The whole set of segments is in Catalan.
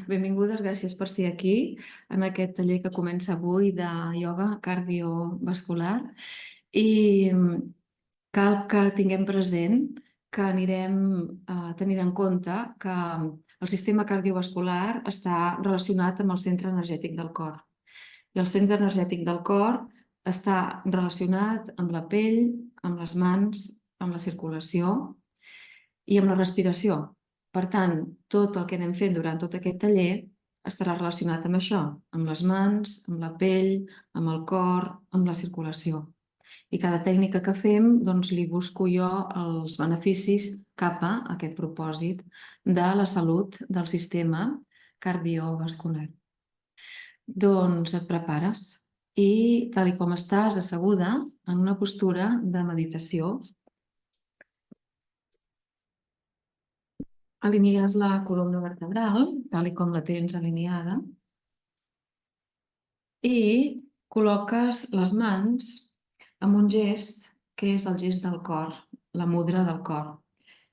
Benvingudes, gràcies per ser aquí en aquest taller que comença avui de ioga cardiovascular. I cal que tinguem present que anirem tenint en compte que el sistema cardiovascular està relacionat amb el centre energètic del cor. I el centre energètic del cor està relacionat amb la pell, amb les mans, amb la circulació i amb la respiració. Per tant, tot el que anem fent durant tot aquest taller estarà relacionat amb això, amb les mans, amb la pell, amb el cor, amb la circulació. I cada tècnica que fem, doncs, li busco jo els beneficis cap a aquest propòsit de la salut del sistema cardiovascular. Doncs et prepares i, tal com estàs asseguda, en una postura de meditació, alinees la columna vertebral, tal com la tens alineada, i col·loques les mans amb un gest que és el gest del cor, la mudra del cor,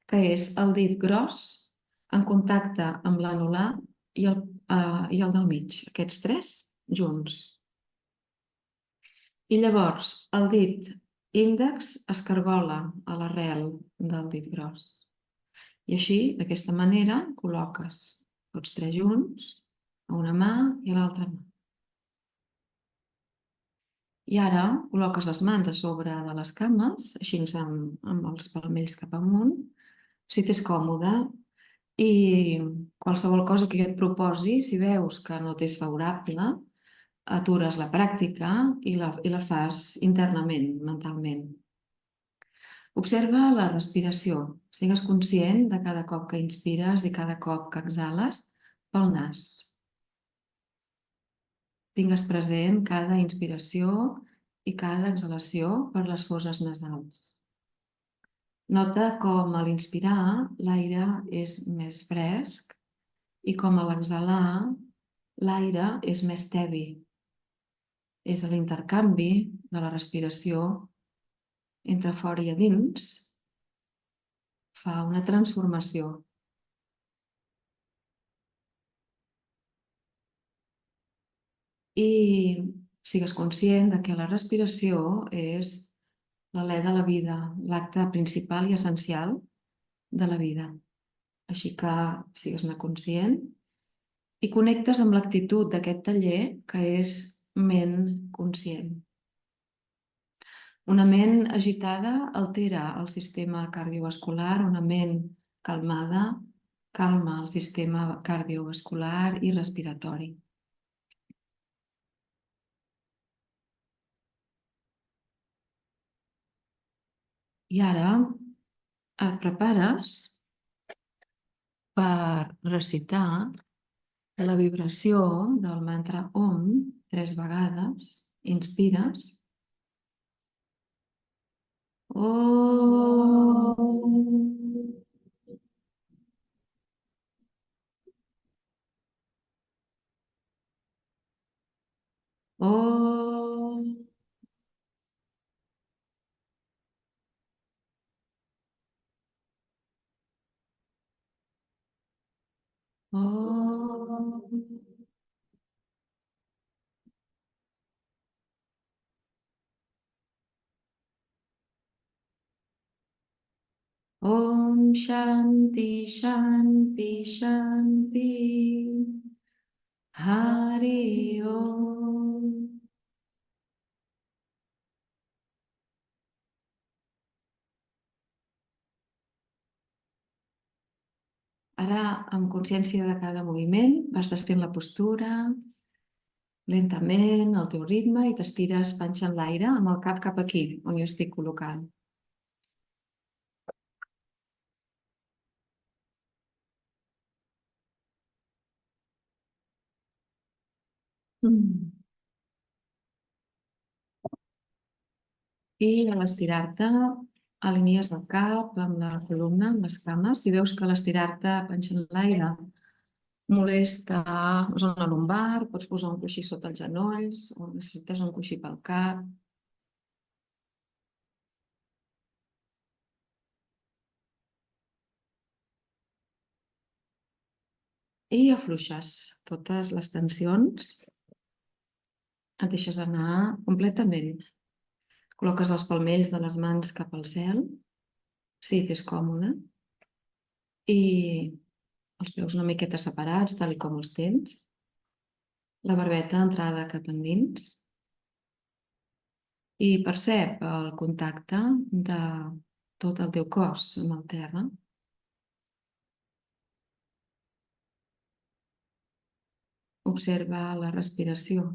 que és el dit gros en contacte amb l'anular i el del mig, aquests tres junts. I llavors el dit índex es cargola a l'arrel del dit gros. I així, d'aquesta manera, col·loques tots tres junts a una mà i a l'altra mà. I ara col·loques les mans a sobre de les cames, així amb els palmells cap amunt, si t'és còmode, i qualsevol cosa que jo et proposi, si veus que no t'és favorable, atures la pràctica i la fas internament, mentalment. Observa la respiració. Sigues conscient de cada cop que inspires i cada cop que exhales pel nas. Tingues present cada inspiració i cada exhalació per les fosses nasals. Nota com a l'inspirar l'aire és més fresc i com a l'exhalar l'aire és més tebi. És l'intercanvi de la respiració entre fora i a dins fa una transformació. I sigues conscient de que la respiració és l'alè de la vida, l'acte principal i essencial de la vida. Així que sigues-ne conscient i connectes amb l'actitud d'aquest taller, que és ment conscient. Una ment agitada altera el sistema cardiovascular, una ment calmada calma el sistema cardiovascular i respiratori. I ara et prepares per recitar la vibració del mantra Om 3 vegades. Inspires. Om. Om. Om. Om Shanti Shanti Shanti. Hari Om. Ara, amb consciència de cada moviment, vas desfent la postura, lentament, al teu ritme, i t'estires panxa en l'aire amb el cap cap aquí, on jo estic col·locant. I a l'estirar-te, alinees el cap amb la columna, amb les cames. Si veus que l'estirar-te panxa en l'aire molesta la zona lumbar, pots posar un coixí sota els genolls o necessites un coixí pel cap. I afluixes totes les tensions. Et deixes anar completament. Col·loques els palmells de les mans cap al cel, si t'és còmode, i els peus una miqueta separats, tal com els tens. La barbeta entrada cap endins. I percep el contacte de tot el teu cos amb el terra. Observa la respiració.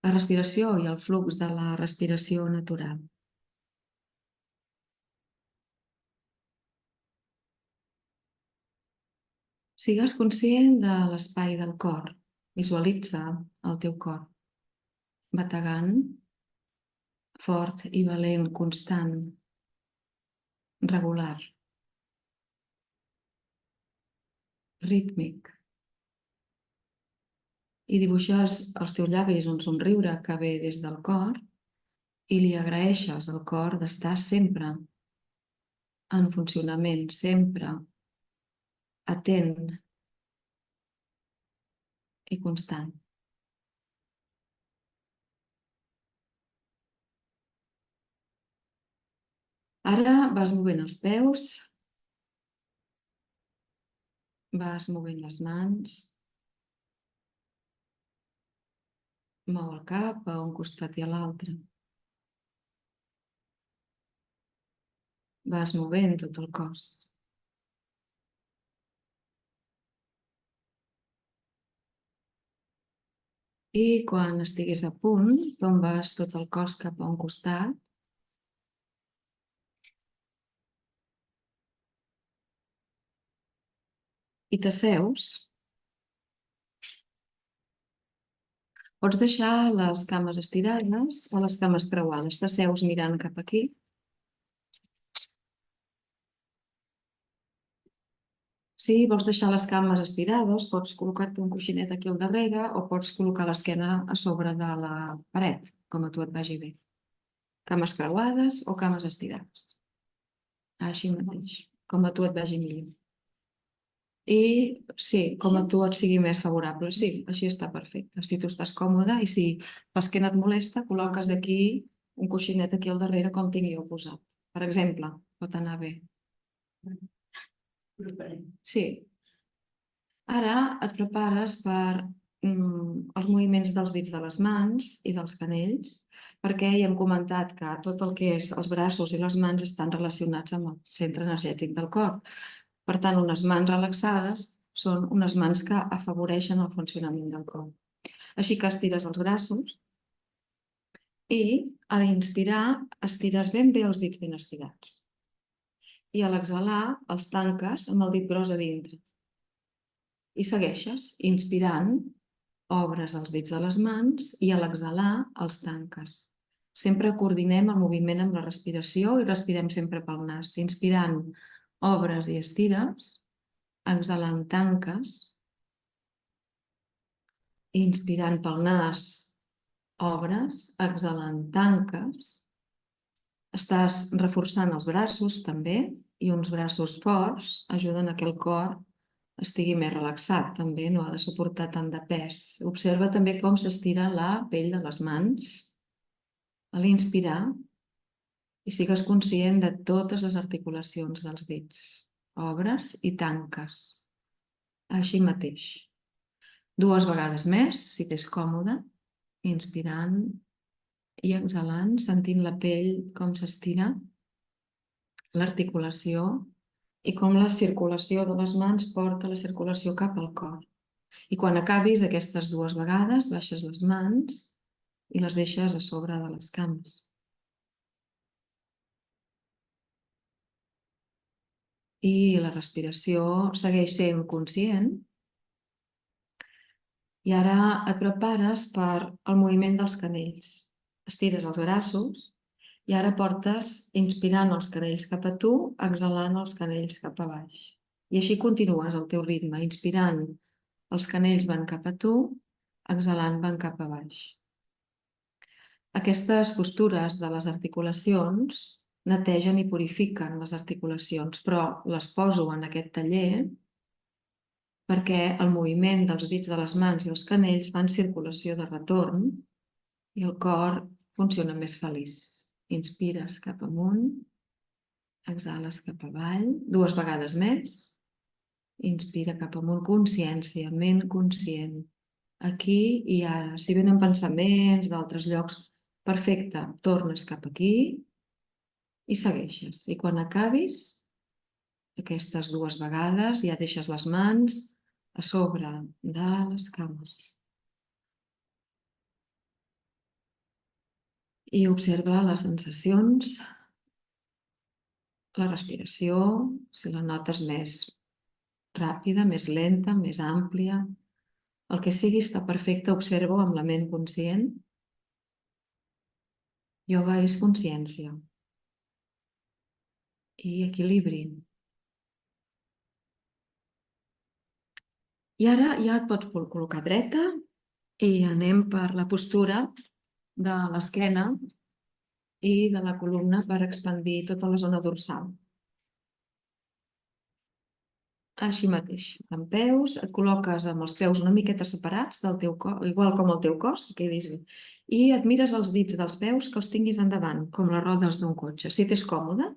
La respiració i el flux de la respiració natural. Sigues conscient de l'espai del cor. Visualitza el teu cor bategant, fort i valent, constant, regular, rítmic. I dibuixes als teus llavis un somriure que ve des del cor i li agraeixes al cor d'estar sempre en funcionament, sempre atent i constant. Ara vas movent els peus, vas movent les mans, mou el cap a un costat i a l'altre. Vas movent tot el cos. I quan estiguis a punt, tombes tot el cos cap a un costat. I t'asseus. Pots deixar les cames estirades o les cames creuades. T'asseus mirant cap aquí. Si vols deixar les cames estirades, pots col·locar-te un coixinet aquí al darrere o pots col·locar l'esquena a sobre de la paret, com a tu et vagi bé. Cames creuades o cames estirades. Així mateix, com a tu et vagi millor. I sí, com a tu et sigui més favorable. Sí, així està perfecte. Si tu estàs còmode i si l'esquena et molesta, col·loques aquí un coixinet aquí al darrere com tingui jo posat. Per exemple, pot anar bé. Sí. Ara et prepares per els moviments dels dits de les mans i dels canells, perquè ja hem comentat que tot el que és els braços i les mans estan relacionats amb el centre energètic del cor. Per tant, unes mans relaxades són unes mans que afavoreixen el funcionament del cor. Així que estires els braços i a l'inspirar estires ben bé els dits ben estirats. I a l'exhalar els tanques amb el dit gros a dintre. I segueixes inspirant, obres els dits de les mans i a l'exhalar els tanques. Sempre coordinem el moviment amb la respiració i respirem sempre pel nas. Inspirant, obres i estires, exhalant tanques, inspirant pel nas, obres, exhalant tanques. Estàs reforçant els braços també i uns braços forts ajuden a que el cor estigui més relaxat, també no ha de suportar tant de pes. Observa també com s'estira la pell de les mans a l'inspirar i sigues conscient de totes les articulacions dels dits. Obres i tanques. Així mateix. 2 vegades més, si t'és còmode, inspirant i exhalant, sentint la pell com s'estira, l'articulació i com la circulació de les mans porta la circulació cap al cor. I quan acabis aquestes 2 vegades, baixes les mans i les deixes a sobre de les cames. I la respiració segueix sent conscient. I ara et prepares per al moviment dels canells. Estires els braços i ara portes inspirant els canells cap a tu, exhalant els canells cap a baix. I així continues el teu ritme, inspirant els canells van cap a tu, exhalant van cap a baix. Aquestes postures de les articulacions netegen i purifiquen les articulacions, però les poso en aquest taller perquè el moviment dels dits de les mans i els canells fan circulació de retorn i el cor funciona més feliç. Inspires cap amunt, exhales cap avall, 2 vegades més. Inspira cap amunt, consciència, ment conscient. Aquí i ara. Si venen pensaments d'altres llocs, perfecte, tornes cap aquí i segueixes. I quan acabis, aquestes 2 vegades, ja deixes les mans a sobre de les cames. I observa les sensacions, la respiració, si la notes més ràpida, més lenta, més àmplia. El que sigui està perfecte, observa-ho amb la ment conscient. Ioga és consciència i equilibri. I ara ja et pots col·locar dreta i anem per la postura de l'esquena i de la columna per expandir tota la zona dorsal. Així mateix, amb peus, et col·loques amb els peus una miqueta separats del teu cos, igual com el teu cos, i et mires els dits dels peus que els tinguis endavant, com les rodes d'un cotxe, si t'és còmode.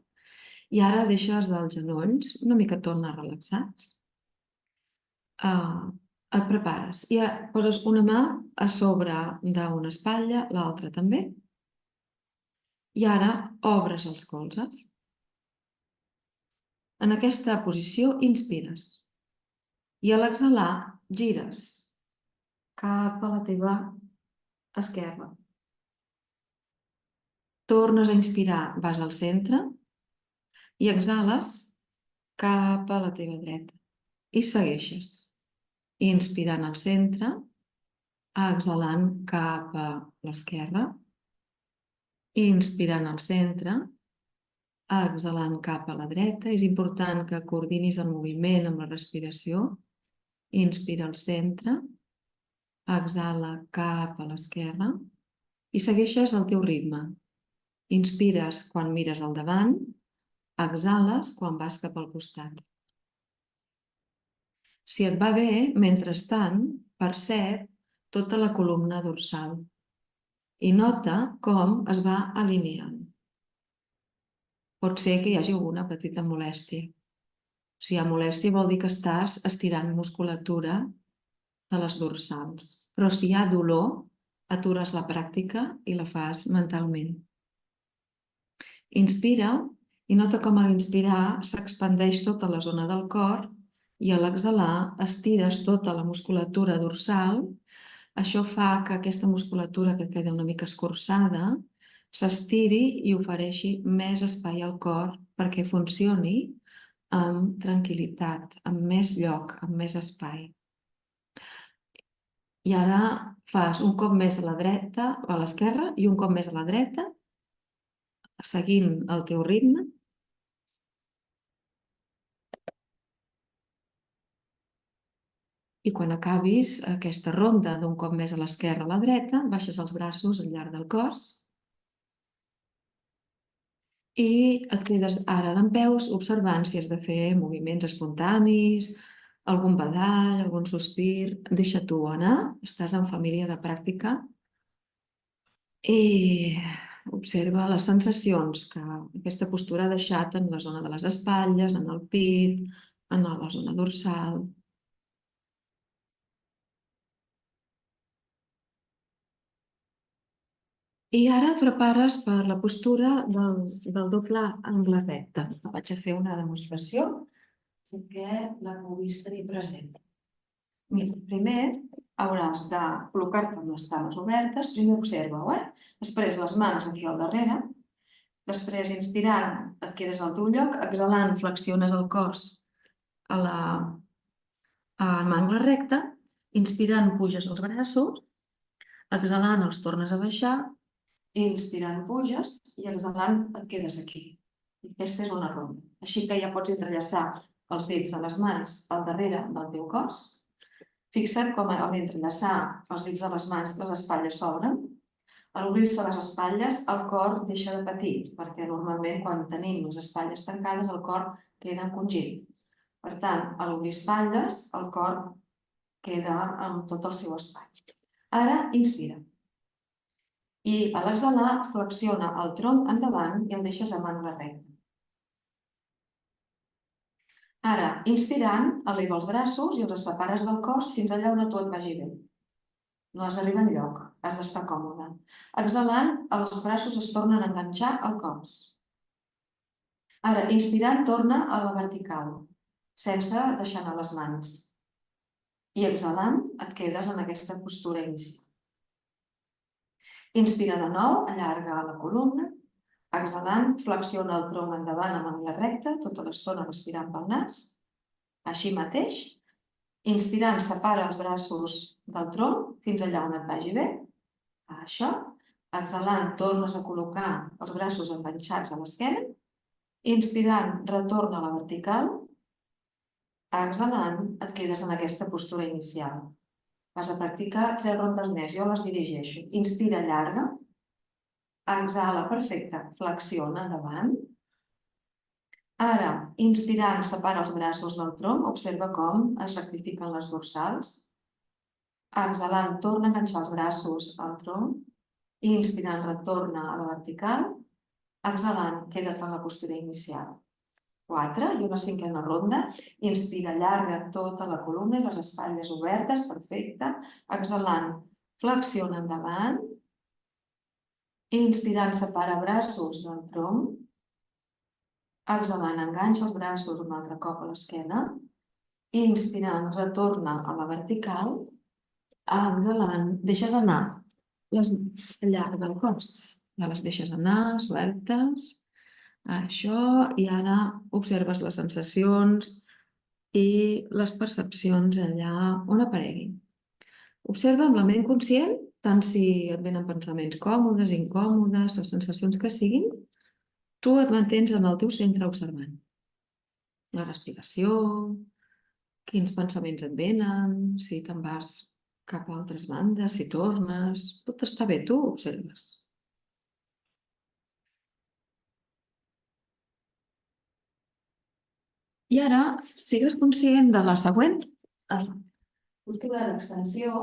I ara deixes els genolls una micatona relaxats. Et prepares i poses una mà a sobre d'una espatlla, l'altra també. I ara obres els colzes. En aquesta posició inspires. I a l'exhalar gires cap a la teva esquerra. Tornes a inspirar, vas al centre i exhales cap a la teva dreta. I segueixes. Inspirant al centre, exhalant cap a l'esquerra. Inspirant al centre, exhalant cap a la dreta. És important que coordinis el moviment amb la respiració. Inspira al centre, exhala cap a l'esquerra i segueixes el teu ritme. Inspires quan mires al davant, exhales quan vas cap al costat. Si et va bé, mentrestant, percep tota la columna dorsal i nota com es va alineant. Pot ser que hi hagi alguna petita molèstia. Si hi ha molèstia vol dir que estàs estirant musculatura de les dorsals. Però si hi ha dolor, atures la pràctica i la fas mentalment. Inspira i nota com a l'inspirar s'expandeix tota la zona del cor i a l'exhalar estires tota la musculatura dorsal. Això fa que aquesta musculatura que queda una mica escurçada s'estiri i ofereixi més espai al cor perquè funcioni amb tranquil·litat, amb més lloc, amb més espai. I ara fas un cop més a la dreta o a l'esquerra i un cop més a la dreta, seguint el teu ritme. I quan acabis aquesta ronda d'un cop més a l'esquerra o a la dreta, baixes els braços al llarg del cos i et quedes ara dempeus observant si has de fer moviments espontanis, algun badall, algun sospir. Deixa-t'ho anar, estàs en família de pràctica i observa les sensacions que aquesta postura ha deixat en la zona de les espatlles, en el pit, en la zona dorsal. I ara et prepares per la postura del doble angle recte. Vaig a fer una demostració perquè la puguis tenir present. Mira, primer hauràs de col·locar-te amb les cames obertes. Primer observa-ho, Després les mans aquí al darrere. Després, inspirant, et quedes al teu lloc. Exhalant, flexiones el cos a l'angle recte. Inspirant, puges els braços. Exhalant, els tornes a baixar. Inspirant puges i exhalant et quedes aquí. Aquesta és una ronda. Així que ja pots entrellaçar els dits de les mans al darrere del teu cos. Fixa't com a l'entrellaçar els dits de les mans les espatlles s'obren. A l'obrir-se les espatlles, el cor deixa de patir, perquè normalment quan tenim les espatlles tancades el cor queda encongit. Per tant, a l'obrir espatlles, el cor queda amb tot el seu espai. Ara, inspira. I a l'exhalar, flexiona el tronc endavant i el deixes amb angle recte. Ara, inspirant, eleva els braços i els separes del cos fins allà on a tu et vagi bé. No has d'arribar enlloc, has d'estar còmode. Exhalant, els braços es tornen a enganxar al cos. Ara, inspirant, torna a la vertical, sense deixar anar les mans. I exhalant, et quedes en aquesta postura inicial. Inspira de nou, allarga la columna. Exhalant, flexiona el tronc endavant amb angle recte, tota l'estona respirant pel nas. Així mateix, inspirant, separa els braços del tronc fins allà on et vagi bé. Això. Exhalant, tornes a col·locar els braços enganxats a l'esquena. Inspirant, retorna a la vertical. Exhalant, et quedes en aquesta postura inicial. Vas a practicar 3 rondes més, jo les dirigeixo. Inspira, llarga. Exhala, perfecte. Flexiona endavant. Ara, inspirant, separa els braços del tronc. Observa com es rectifiquen les dorsals. Exhalant, torna a enganxar els braços al tronc. Inspirant, retorna a la vertical. Exhalant, queda't en la postura inicial. 4, i una 5a ronda. Inspira, allarga tota la columna i les espatlles obertes, perfecte. Exhalant, flexiona endavant. Inspirant, separa braços del tronc. Exhalant, enganxa els braços un altre cop a l'esquena. Inspirant, retorna a la vertical. Exhalant, deixes anar les mans al llarg del cos. Ja les deixes anar, sueltes. Això, i ara observes les sensacions i les percepcions allà on apareguin. Observa amb la ment conscient, tant si et venen pensaments còmodes, incòmodes, les sensacions que siguin, tu et mantens en el teu centre observant. La respiració, quins pensaments et venen, si te'n vas cap a altres bandes, si tornes, tot està bé, tu observes. I ara, sigues conscient de la següent postura d'extensió.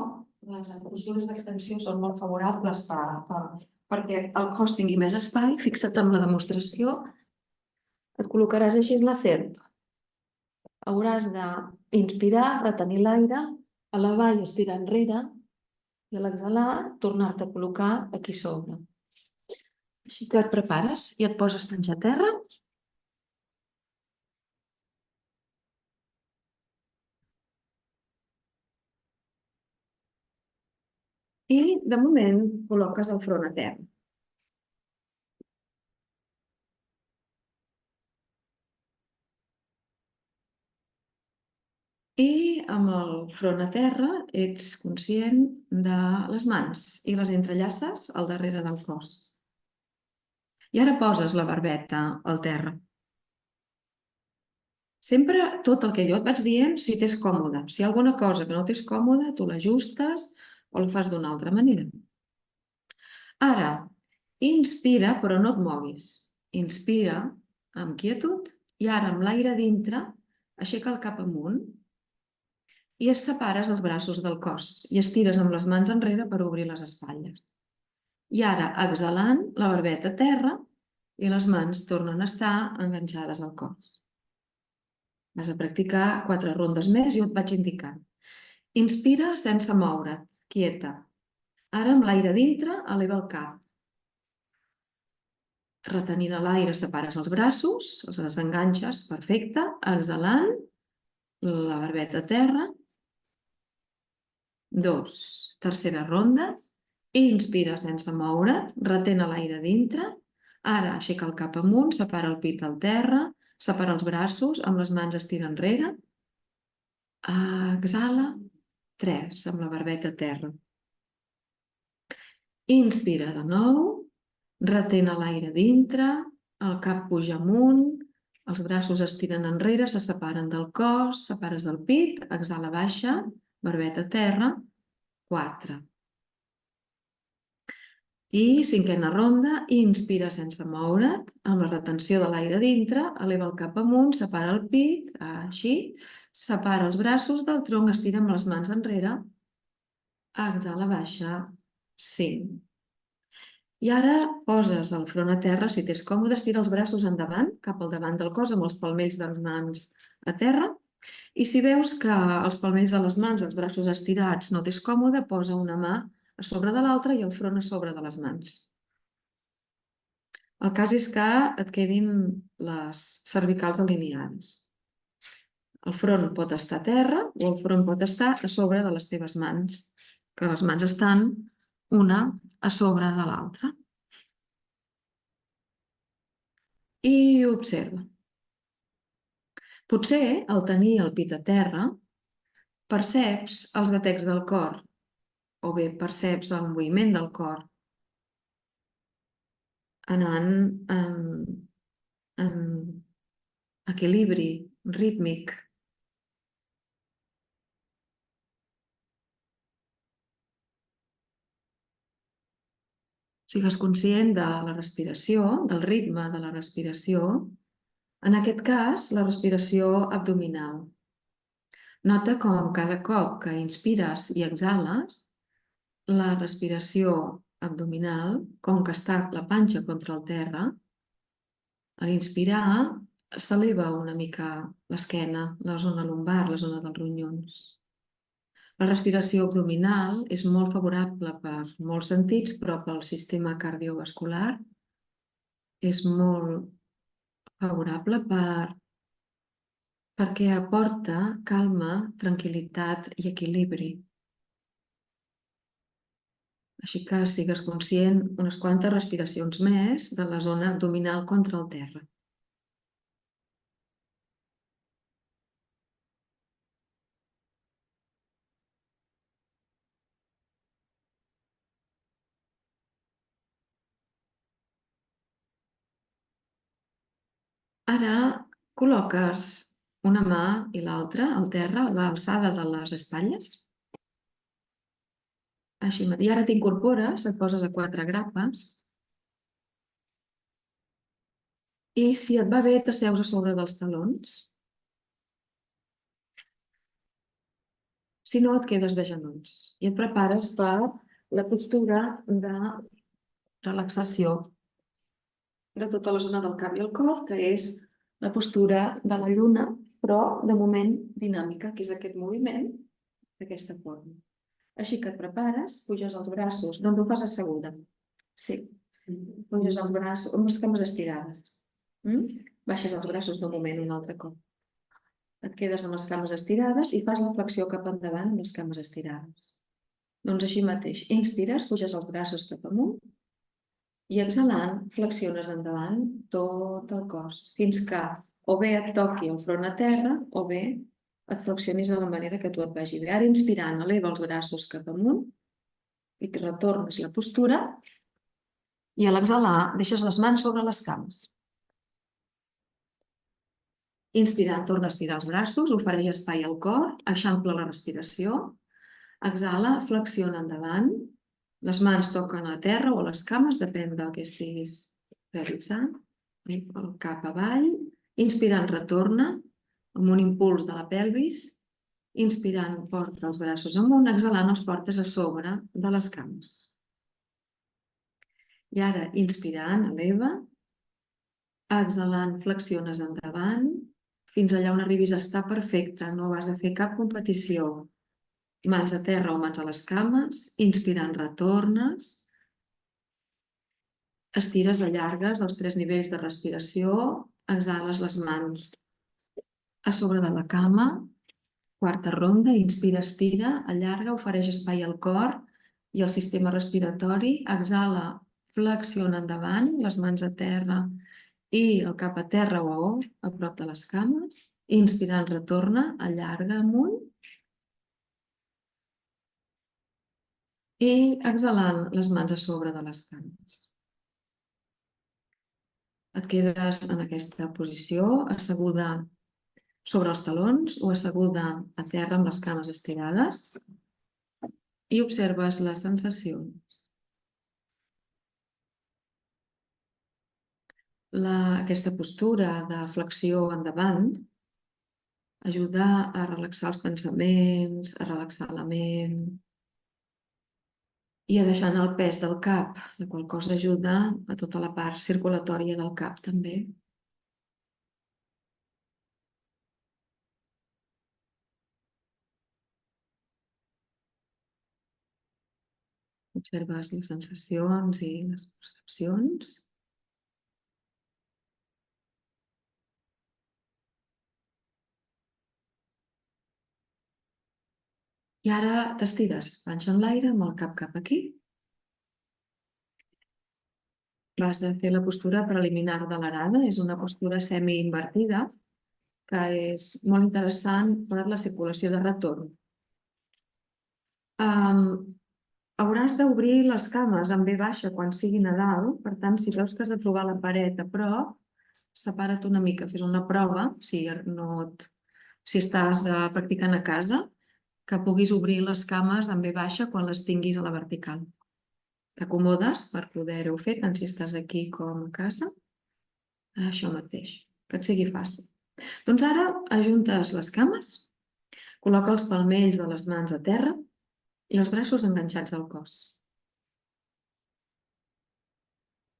Les postures d'extensió són molt favorables perquè el cos tingui més espai. Fixa't en la demostració. Et col·locaràs així en la serp. Hauràs d'inspirar, retenir l'aire, elevar i estirar enrere, i a l'exhalar tornar-te a col·locar aquí sobre. Així que et prepares i et poses penjar a terra. I, de moment, col·loques el front a terra. I amb el front a terra ets conscient de les mans i les entrellaces al darrere del cos. I ara poses la barbeta al terra. Sempre tot el que jo et vaig dient, si t'és còmode. Si hi ha alguna cosa que no t'és còmode, tu l'ajustes o la fas d'una altra manera. Ara, inspira, però no et moguis. Inspira amb quietud i ara amb l'aire dintre, aixeca el cap amunt i es separes els braços del cos i estires amb les mans enrere per obrir les espatlles. I ara, exhalant, la barbeta a terra i les mans tornen a estar enganxades al cos. Vas a practicar 4 rondes més i jo et vaig indicant. Inspira sense moure't, quieta. Ara, amb l'aire dintre, eleva el cap. Retenint l'aire, separes els braços, els desenganxes, perfecte. Exhalant, la barbeta a terra. 2. Tercera ronda. Inspira sense moure't, retén l'aire dintre. Ara, aixeca el cap amunt, separa el pit al terra, separa els braços, amb les mans estira enrere. Exhala. 3, amb la barbeta a terra. Inspira de nou, retén l'aire dintre, el cap puja amunt, els braços estiren enrere, se separen del cos, separes el pit, exhala, baixa, barbeta a terra, 4. I cinquena ronda, inspira sense moure't, amb la retenció de l'aire dintre, eleva el cap amunt, separa el pit, així, separa els braços del tronc, estira amb les mans enrere, exhala, baixa, 5. I ara poses el front a terra, si t'és còmode, estira els braços endavant, cap al davant del cos, amb els palmells de les mans a terra. I si veus que els palmells de les mans, els braços estirats, no t'és còmode, posa una mà a sobre de l'altra i el front a sobre de les mans. El cas és que et quedin les cervicals alineades. El front pot estar a terra o el front pot estar a sobre de les teves mans, que les mans estan una a sobre de l'altra. I observa. Potser, al tenir el pit a terra, perceps els batecs del cor, o bé perceps el moviment del cor anant en equilibri rítmic. Sigues conscient de la respiració, del ritme de la respiració, en aquest cas, la respiració abdominal. Nota com cada cop que inspires i exhales, la respiració abdominal, com que està la panxa contra el terra, a l'inspirar s'eleva una mica l'esquena, la zona lumbar, la zona dels ronyons. La respiració abdominal és molt favorable per molts sentits, però pel sistema cardiovascular és molt favorable perquè aporta calma, tranquil·litat i equilibri. Així que sigues conscient unes quantes respiracions més de la zona abdominal contra el terra. Ara col·loques una mà i l'altra al terra a l'alçada de les espatlles. Així, i ara t'incorpores, et poses a 4 grapes i si et va bé t'asseus a sobre dels talons. Si no, et quedes de genolls i et prepares per la postura de relaxació de tota la zona del cap i el cor, que és la postura de la lluna, però de moment dinàmica, que és aquest moviment d'aquesta forma. Així que et prepares, puges els braços, doncs ho fas asseguda. Sí, puges els braços amb les cames estirades. Baixes els braços de moment un altre cop. Et quedes amb les cames estirades i fas la flexió cap endavant amb les cames estirades. Doncs així mateix, inspires, puges els braços cap amunt i exhalant flexiones endavant tot el cos fins que o bé et toqui el front a terra o bé et flexionis de la manera que tu et vagi bé. Ara inspirant, eleva els braços cap amunt i et retornes la postura i a l'exhalar deixes les mans sobre les cames. Inspirant, torna a estirar els braços, ofereix espai al cor, eixampla la respiració, exhala, flexiona endavant, les mans toquen a terra o a les cames, depèn del que estiguis realitzant, el cap avall, inspirant retorna, amb un impuls de la pelvis, inspirant porta els braços amunt, exhalant els portes a sobre de les cames. I ara, inspirant, eleva, exhalant, flexiones endavant, fins allà on arribis a estar perfecte, no vas a fer cap competició. Mans a terra o mans a les cames, inspirant retornes, estires, allargues els 3 nivells de respiració, exhales les mans a sobre de la cama, quarta ronda, inspira, estira, allarga, ofereix espai al cor i al sistema respiratori, exhala, flexiona endavant, les mans a terra i el cap a terra o a prop de les cames, inspirant retorna, allarga amunt i exhalant les mans a sobre de les cames. Et quedes en aquesta posició, asseguda sobre els talons o asseguda a terra amb les cames estirades i observes les sensacions. aquesta postura de flexió endavant ajuda a relaxar els pensaments, a relaxar la ment i a deixar anar el pes del cap, la qual cosa ajuda a tota la part circulatòria del cap també. Observes les sensacions i les percepcions. I ara t'estires, panxa en l'aire amb el cap aquí. Vas a fer la postura preliminar de l'arada, és una postura semi-invertida que és molt interessant per la circulació de retorn. Hauràs d'obrir les cames en V baixa quan sigui Nadal, per tant, si veus que has de trobar la paret a prop, separa't una mica, fes una prova, si estàs practicant a casa, que puguis obrir les cames en V baixa quan les tinguis a la vertical. T'acomodes per poder-ho fer, tant si estàs aquí com a casa. Això mateix, que et sigui fàcil. Doncs ara ajuntes les cames, col·loca els palmells de les mans a terra i els braços enganxats al cos.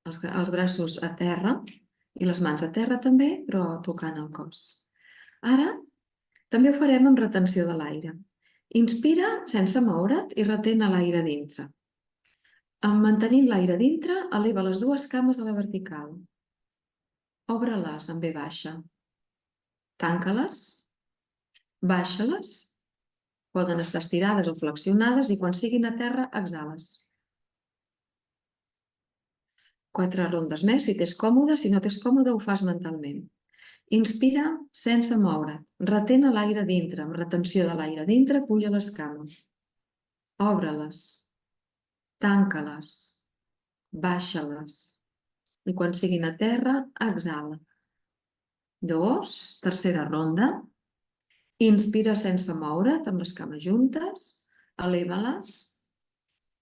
Els braços a terra i les mans a terra també, però tocant el cos. Ara també ho farem amb retenció de l'aire. Inspira sense moure't i retén l'aire dintre. Mantenint l'aire dintre, eleva les dues cames a la vertical. Obre-les en V baixa. Tanca-les. Baixa-les. Poden estar estirades o flexionades i quan siguin a terra, exhales. 4 rondes més, si t'és còmode. Si no t'és còmode, ho fas mentalment. Inspira sense moure't. Retén l'aire dintre. Amb retenció de l'aire dintre, puja les cames. Obre-les. Tanca-les. Baixa-les. I quan siguin a terra, exhala. 2, tercera ronda. Inspira sense moure't, amb les cames juntes. Eleva-les.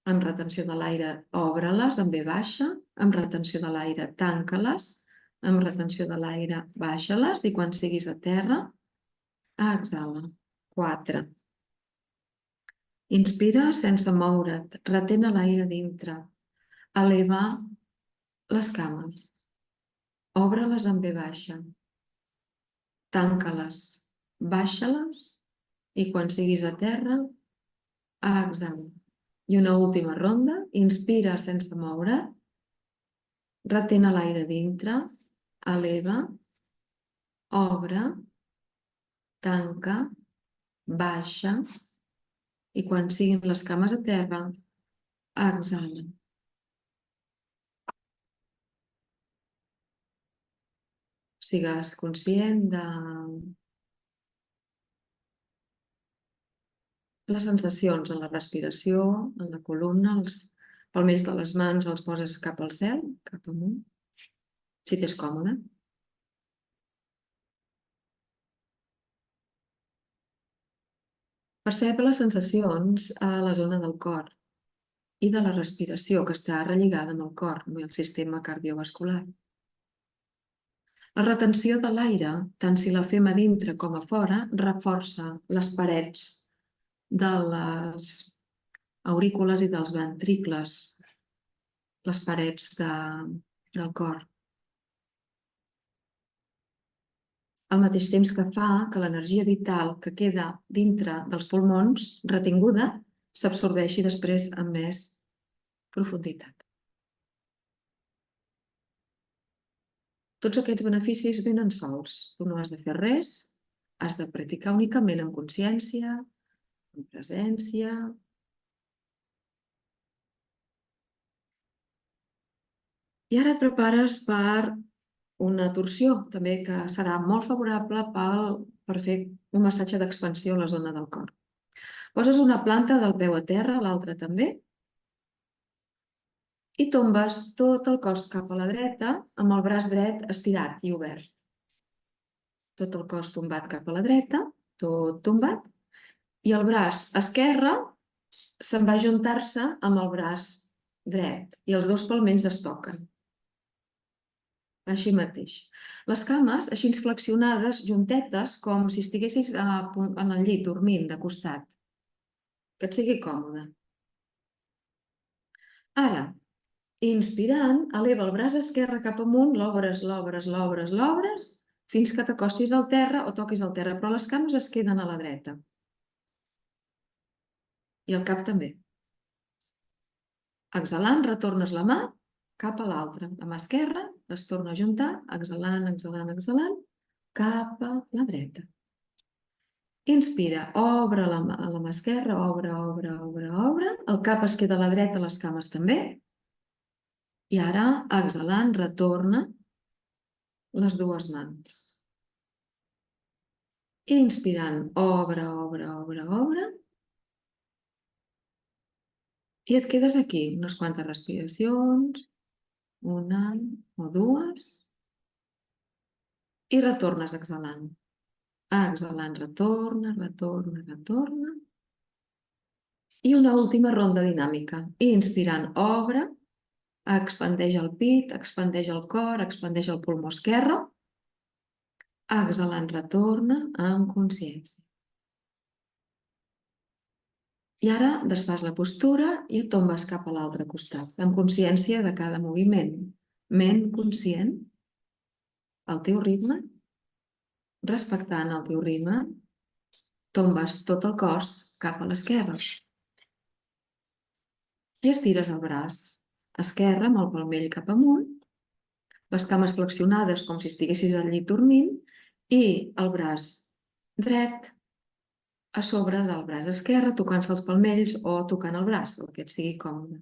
Amb retenció de l'aire, obre-les en V baixa. Amb retenció de l'aire, tanca-les. Amb retenció de l'aire, baixa-les. I quan siguis a terra, exhala. 4. Inspira sense moure't. Retén l'aire dintre. Eleva les cames. Obre-les en V baixa. Tanca-les. Baixa-les. I quan siguis a terra, exhala. I una última ronda. Inspira sense moure. Retén l'aire dintre. Eleva. Obre. Tanca. Baixa. I quan siguin les cames a terra, exhala. Sigues conscient de les sensacions en la respiració, en la columna, els palmells de les mans els poses cap al cel, cap amunt, si t'és còmode. Percep les sensacions a la zona del cor i de la respiració que està relligada amb el cor, amb el sistema cardiovascular. La retenció de l'aire, tant si la fem a dintre com a fora, reforça les parets de les aurícules i dels ventricles, les parets del cor. Al mateix temps que fa que l'energia vital que queda dintre dels pulmons, retinguda, s'absorbeixi després amb més profunditat. Tots aquests beneficis venen sols. Tu no has de fer res, has de practicar únicament amb consciència, amb presència. I ara et prepares per una torsió, també que serà molt favorable per fer un massatge d'expansió a la zona del cor. Poses una planta del peu a terra, l'altra també, i tombes tot el cos cap a la dreta amb el braç dret estirat i obert. Tot el cos tombat cap a la dreta, tot tombat, i el braç esquerre se'n va ajuntar-se amb el braç dret i els dos palmells es toquen. així mateix. Les cames, així flexionades, juntetes, com si estiguessis en el llit, dormint, de costat. Que et sigui còmode. Ara, inspirant, eleva el braç esquerre cap amunt, l'obres, l'obres, l'obres, l'obres, fins que t'acostis al terra o toquis al terra, però les cames es queden a la dreta. I el cap també. Exhalant, retornes la mà cap a l'altra. La mà esquerra es torna a juntar, exhalant, exhalant, exhalant, cap a la dreta. Inspira, obre la mà esquerra, obre, obre, obre, obre. El cap es queda a la dreta, les cames també. I ara, exhalant, retorna les dues mans. Inspirant, obre, obre, obre, obre. I et quedes aquí, unes quantes respiracions, una o dues, i retornes exhalant. Exhalant, retorna, retorna, retorna. I una última ronda dinàmica. Inspirant, obre, expandeix el pit, expandeix el cor, expandeix el pulmó esquerre. Exhalant, retorna amb consciència. I ara desfas la postura i et tombes cap a l'altre costat, amb consciència de cada moviment. Ment conscient, al teu ritme, respectant el teu ritme, tombes tot el cos cap a l'esquerra. I estires el braç esquerre amb el palmell cap amunt, les cames flexionades com si estiguessis al llit dormint i el braç dret a sobre del braç esquerre, tocant-se els palmells o tocant el braç, el que et sigui còmode.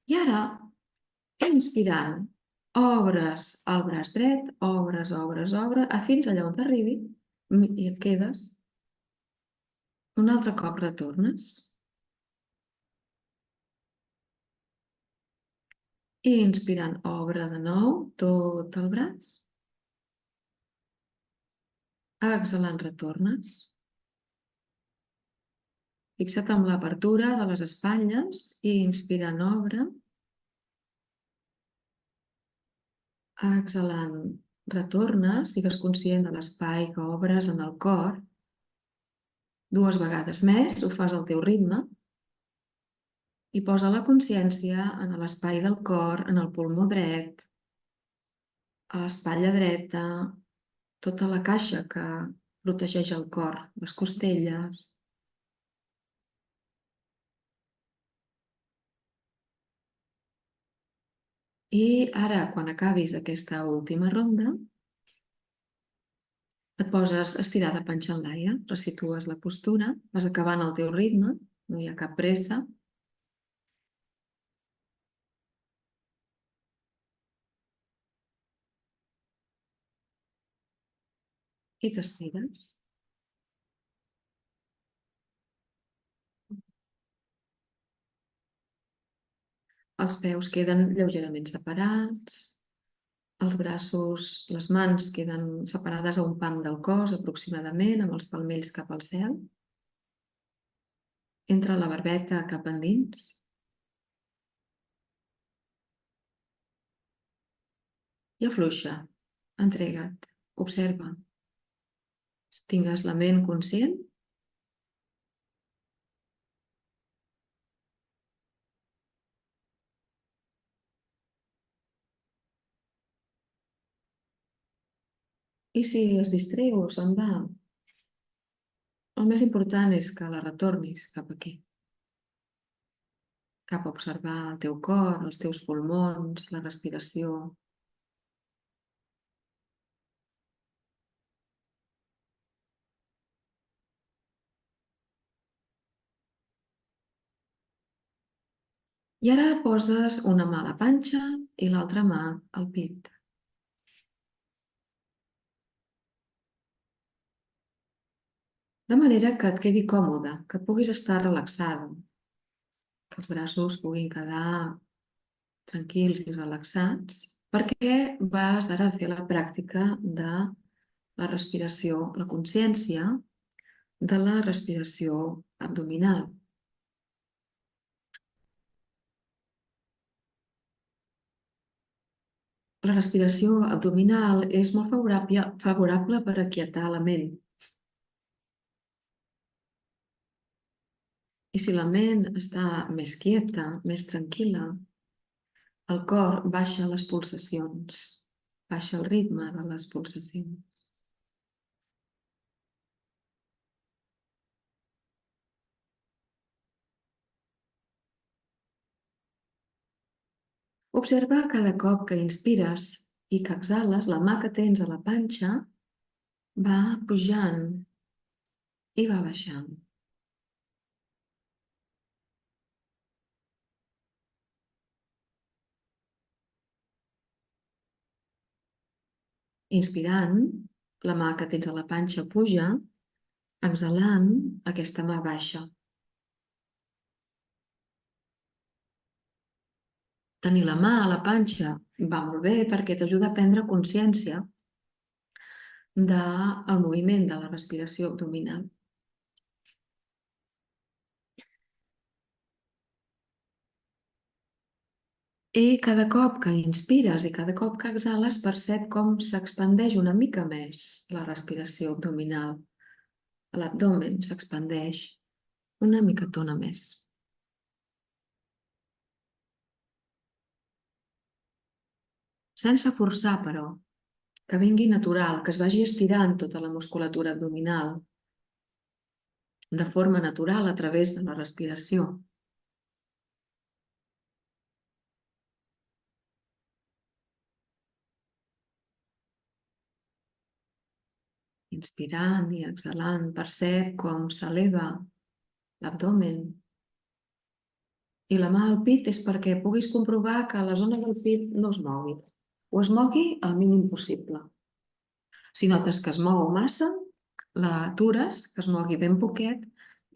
I ara, inspirant, obres el braç dret, obres, obres, obres, fins allà on t'arribi i et quedes. Un altre cop retornes. I inspirant, obre de nou tot el braç. Exhalant, retornes. Fixa't amb l'apertura de les espatlles i inspirant, obre. Exhalant, retornes, sigues conscient de l'espai que obres en el cor. 2 vegades més, ho fas al teu ritme. I posa la consciència en l'espai del cor, en el pulmó dret, a l'espatlla dreta, tota la caixa que protegeix el cor, les costelles. I ara, quan acabis aquesta última ronda, et poses estirada panxa en l'aire, resitues la postura, vas acabant al teu ritme, no hi ha cap pressa. I t'estires. Els peus queden lleugerament separats, els braços, les mans queden separades a un pam del cos aproximadament, amb els palmells cap al cel. Entra la barbeta cap endins. I afluixa, entrega't, observa. Tingues la ment conscient. I si es distreu o se'n va, el més important és que la retornis cap aquí. Cap a observar el teu cor, els teus pulmons, la respiració. I ara poses una mà a la panxa i l'altra mà al pit. De manera que et quedi còmode, que puguis estar relaxada, que els braços puguin quedar tranquils i relaxats, perquè vas ara a fer la pràctica de la respiració, la consciència de la respiració abdominal. La respiració abdominal és molt favorable per aquietar la ment. I si la ment està més quieta, més tranquil·la, el cor baixa les pulsacions, baixa el ritme de les pulsacions. Observa cada cop que inspires i que exhales, la mà que tens a la panxa va pujant i va baixant. Inspirant, la mà que tens a la panxa puja, exhalant, aquesta mà baixa. Tenir la mà a la panxa va molt bé perquè t'ajuda a prendre consciència del moviment de la respiració abdominal. I cada cop que inspires i cada cop que exhales, percep com s'expandeix una mica més la respiració abdominal. L'abdomen s'expandeix una micatona més. Sense forçar, però, que vingui natural, que es vagi estirant tota la musculatura abdominal de forma natural a través de la respiració. Inspirant i exhalant, percep com s'eleva l'abdomen. I la mà al pit és perquè puguis comprovar que la zona del pit no es mogui, o es mogui el mínim possible. Si notes que es mou massa, l'atures, que es mogui ben poquet,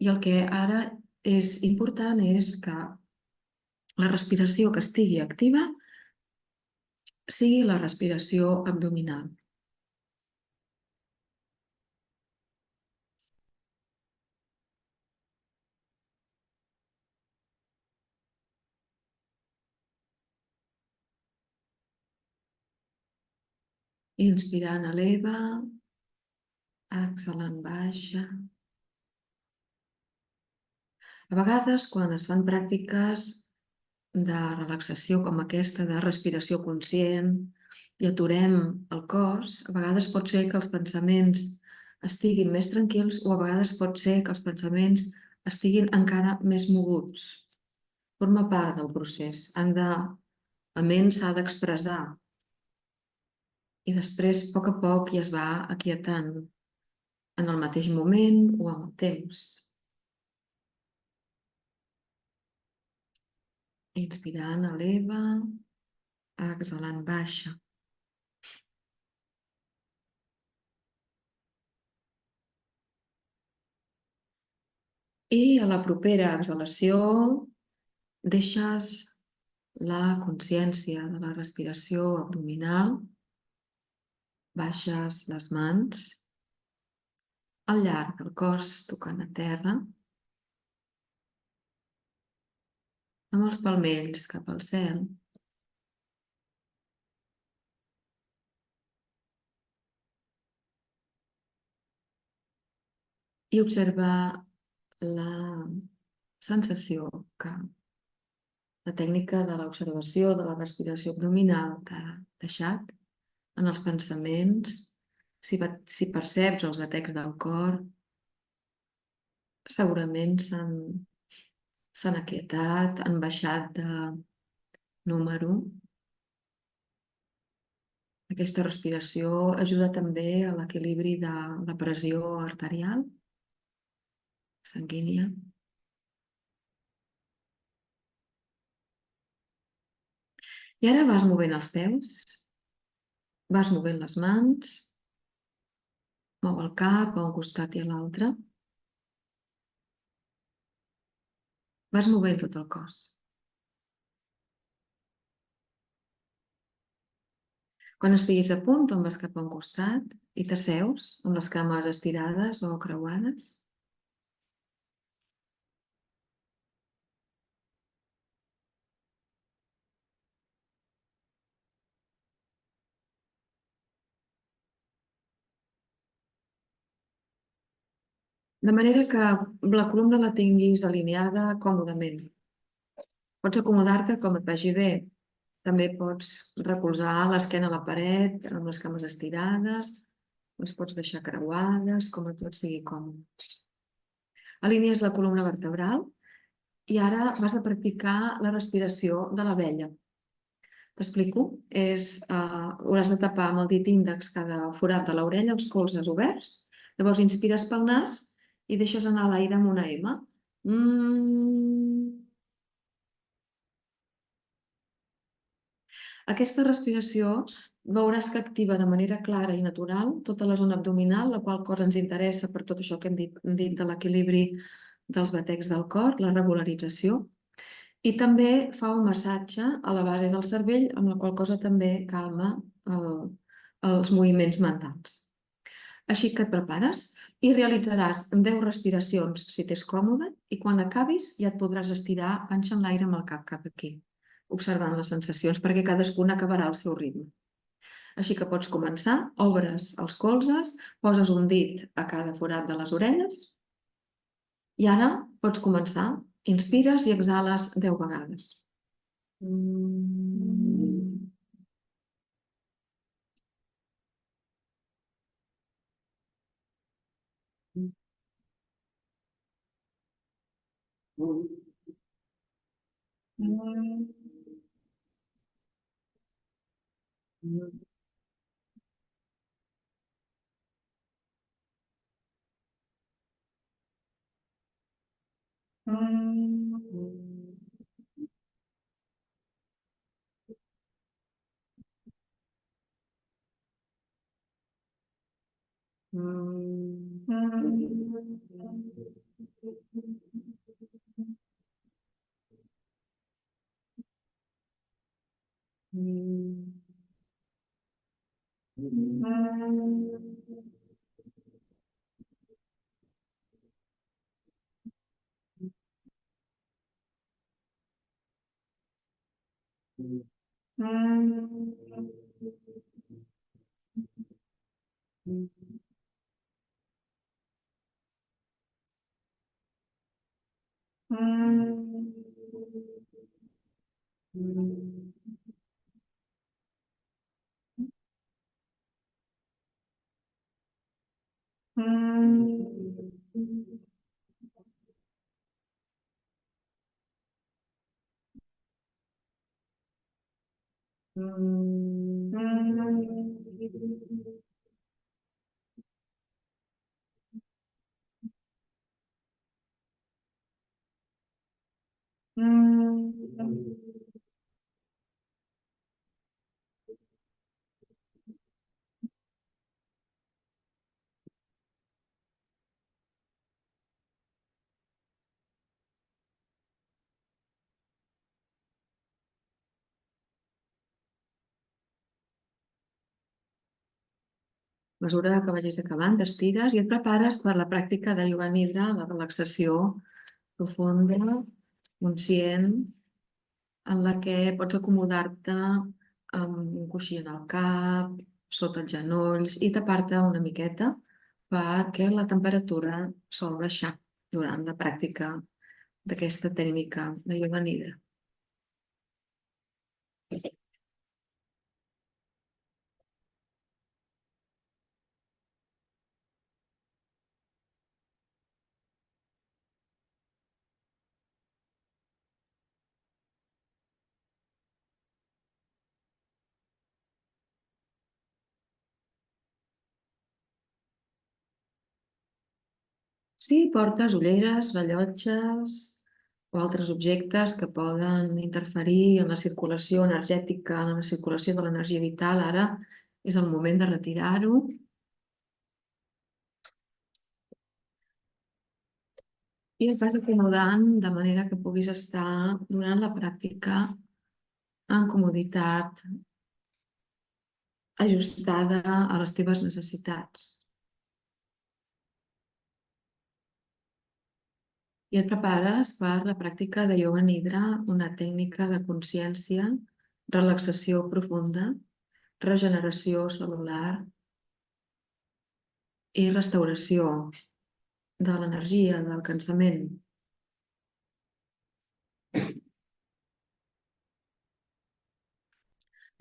i el que ara és important és que la respiració que estigui activa sigui la respiració abdominal. Inspirant eleva, exhalant baixa. A vegades, quan es fan pràctiques de relaxació com aquesta, de respiració conscient, i aturem el cos, a vegades pot ser que els pensaments estiguin més tranquils o a vegades pot ser que els pensaments estiguin encara més moguts. Forma part del procés. La ment s'ha d'expressar i després, a poc, ja es va aquietant en el mateix moment o amb el temps. Inspirant, eleva, exhalant, baixa. I a la propera exhalació deixes la consciència de la respiració abdominal, baixes les mans al llarg del cos tocant a terra, amb els palmells cap al cel. I observa la sensació que la tècnica de l'observació de la respiració abdominal t'ha deixat en els pensaments. Si perceps els batecs del cor, segurament s'han aquietat, han baixat de número. Aquesta respiració ajuda també a l'equilibri de la pressió arterial, sanguínia. I ara vas movent els peus, vas movent les mans, mou el cap a un costat i a l'altre. Vas movent tot el cos. Quan estiguis a punt, tombes cap a un costat i t'asseus amb les cames estirades o creuades. De manera que la columna la tinguis alineada còmodament. Pots acomodar-te com et vagi bé. També pots recolzar l'esquena a la paret amb les cames estirades, les pots deixar creuades, com a tu et sigui còmode. Alinees la columna vertebral i ara vas a practicar la respiració de l'abella. T'explico. Hauràs de tapar amb el dit índex cada forat de l'orella, els colzes oberts. Llavors inspires pel nas i deixes anar l'aire amb una M. Aquesta respiració veuràs que activa de manera clara i natural tota la zona abdominal, la qual cosa ens interessa per tot això que hem dit de l'equilibri dels batecs del cor, la regularització. I també fa un massatge a la base del cervell, amb la qual cosa també calma els moviments mentals. Així que et prepares i realitzaràs 10 respiracions si t'és còmode i quan acabis ja et podràs estirar panxa en l'aire amb el cap cap aquí, observant les sensacions perquè cadascuna acabarà al seu ritme. Així que pots començar, obres els colzes, poses un dit a cada forat de les orelles i ara pots començar. Inspires i exhales 10 vegades. A mesura que vagis acabant, t'estires i et prepares per la pràctica de Yoga Nidra, la relaxació profunda, conscient, en la que pots acomodar-te amb un coixí en el cap, sota els genolls i tapar-te una miqueta perquè la temperatura sol baixar durant la pràctica d'aquesta tècnica de Yoga Nidra. Si portes ulleres, rellotges o altres objectes que poden interferir en la circulació energètica, en la circulació de l'energia vital, ara és el moment de retirar-ho. I et vas acomodant de manera que puguis estar durant la pràctica en comoditat, ajustada a les teves necessitats. I et prepares per la pràctica de Yoga Nidra, una tècnica de consciència, relaxació profunda, regeneració cel·lular i restauració de l'energia, del cansament.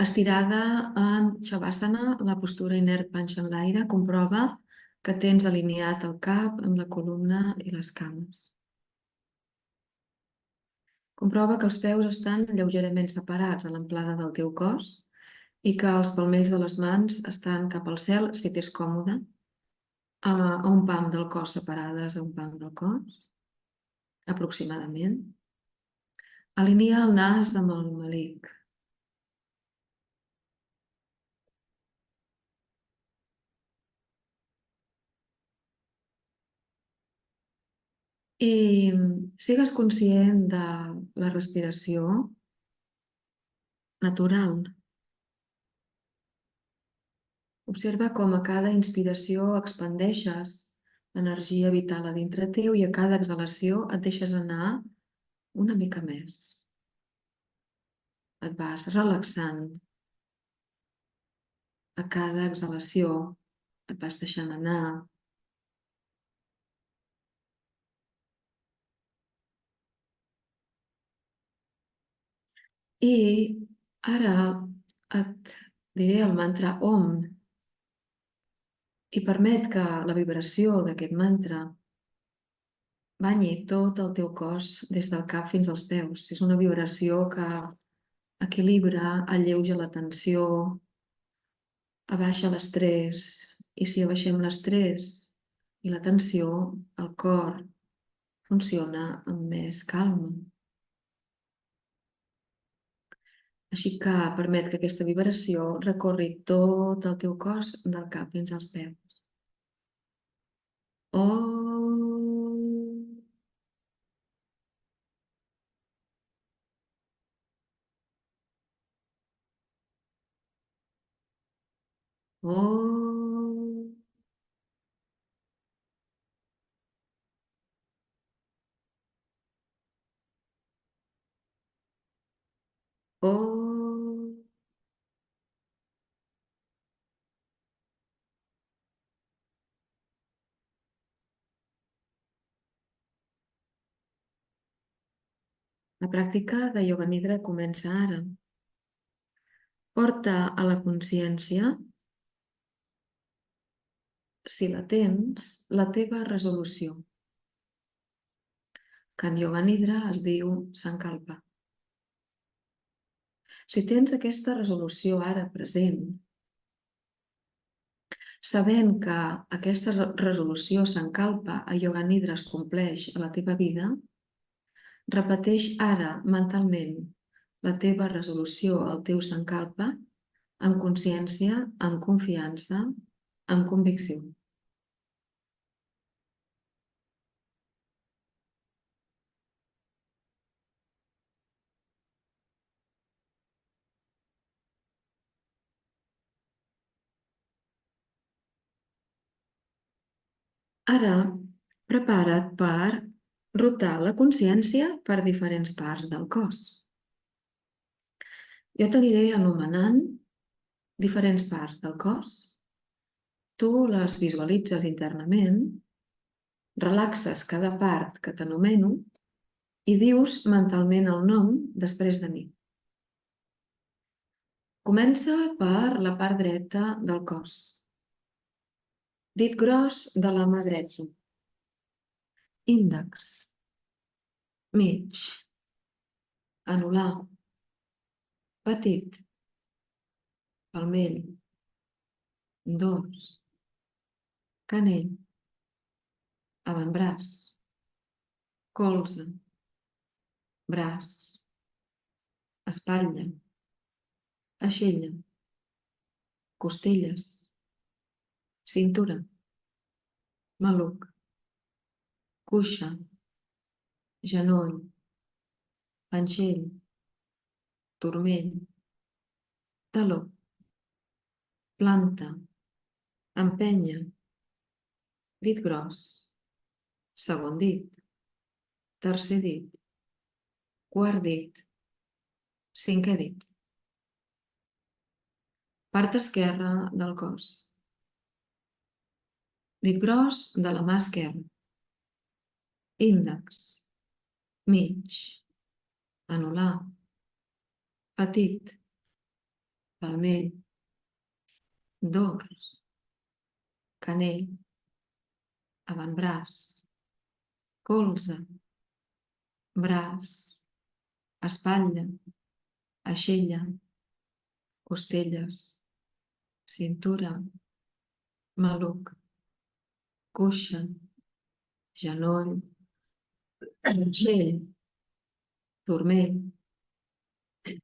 Estirada en Shavasana, la postura inert panxa en l'aire, comprova que tens alineat el cap amb la columna i les cames. Comprova que els peus estan lleugerament separats a l'amplada del teu cos i que els palmells de les mans estan cap al cel, si t'és còmode, a un pam del cos separades a un pam del cos, aproximadament. Alinea el nas amb el melic. I sigues conscient de la respiració natural. Observa com a cada inspiració expandeixes l'energia vital a dintre teu i a cada exhalació et deixes anar una mica més. Et vas relaxant. A cada exhalació et vas deixant anar. I ara et diré el mantra Om i permet que la vibració d'aquest mantra banyi tot el teu cos des del cap fins als peus. És una vibració que equilibra, alleuja la tensió, abaixa l'estrès. I si abaixem l'estrès i la tensió, el cor funciona amb més calma. Així que permet que aquesta vibració recorri tot el teu cos del cap fins als peus. Om. Om. Om. La pràctica de Yoga Nidra comença ara. Porta a la consciència, si la tens, la teva resolució, que en Yoga Nidra es diu Sankalpa. Si tens aquesta resolució ara present, sabent que aquesta resolució Sankalpa a Yoga Nidra es compleix a la teva vida, repeteix ara mentalment la teva resolució, el teu Sankalpa, amb consciència, amb confiança, amb convicció. Ara, prepara't per rotar la consciència per diferents parts del cos. Jo t'aniré anomenant diferents parts del cos. Tu les visualitzes internament, relaxes cada part que t'anomeno i dius mentalment el nom després de mi. Comença per la part dreta del cos. Dit gros de la mà dreta. Índex. Mig. Anular. Petit. Palmell. Dors. Canell. Avantbraç. Colze. Braç. Espatlla. Aixella. Costelles. Cintura. Maluc. Cuixa. Genoll. Panxell. Turmell. Taló. Planta. Empenya. Dit gros. Segon dit. Tercer dit. Quart dit. Cinquè dit. Part esquerra del cos. Dit gros de la mà esquerra. índex, mig, anular, petit, palmell, dors, canell, avantbraç, colze, braç, espatlla, aixella, costelles, cintura, maluc, cuixa, genoll, tronxell, turmell,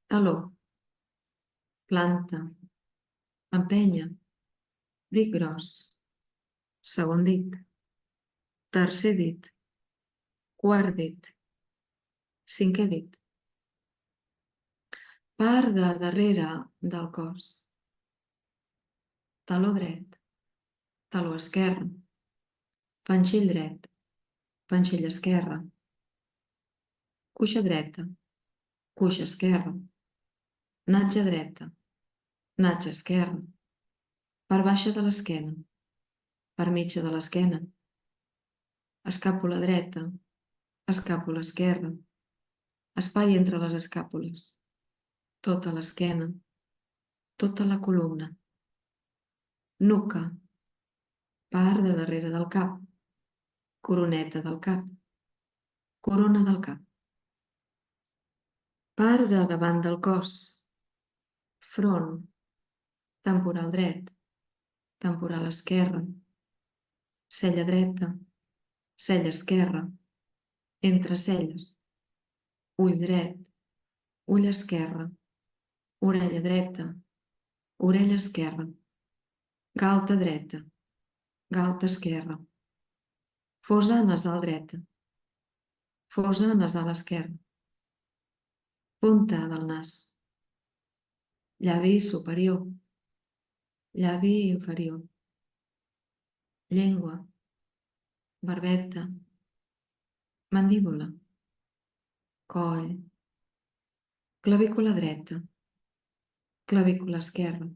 taló, planta, empenya, dit gros, segon dit, tercer dit, quart dit, cinquè dit. Part de darrere del cos. Taló dret, taló esquerre, panxell dret, panxell esquerre, cuixa dreta, cuixa esquerra, natja dreta, natja esquerra, part baixa de l'esquena, part mitja de l'esquena, escàpula dreta, escàpula esquerra, espai entre les escàpules, tota l'esquena, tota la columna, nuca, part de darrere del cap, coroneta del cap, corona del cap, part de davant del cos, front, temporal dret, temporal esquerre, cella dreta, cella esquerra, entre celles, ull dret, ull esquerre, orella dreta, orella esquerra, galta dreta, galta esquerra, fosa nasal dreta, fosa nasal esquerra, punta del nas, llavi superior, llavi inferior, llengua, barbeta, mandíbula, coll, clavícula dreta, clavícula esquerra,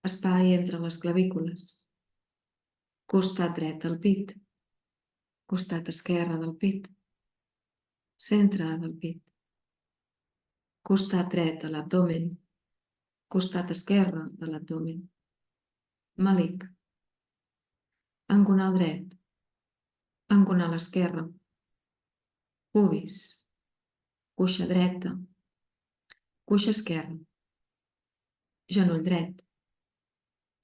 espai entre les clavícules, costat dret del pit, costat esquerre del pit, centre del pit, costat dret de l'abdomen, costat esquerre de l'abdomen, melic, engonal dret, engonal esquerre, pubis, cuixa dreta, cuixa esquerra, genoll dret,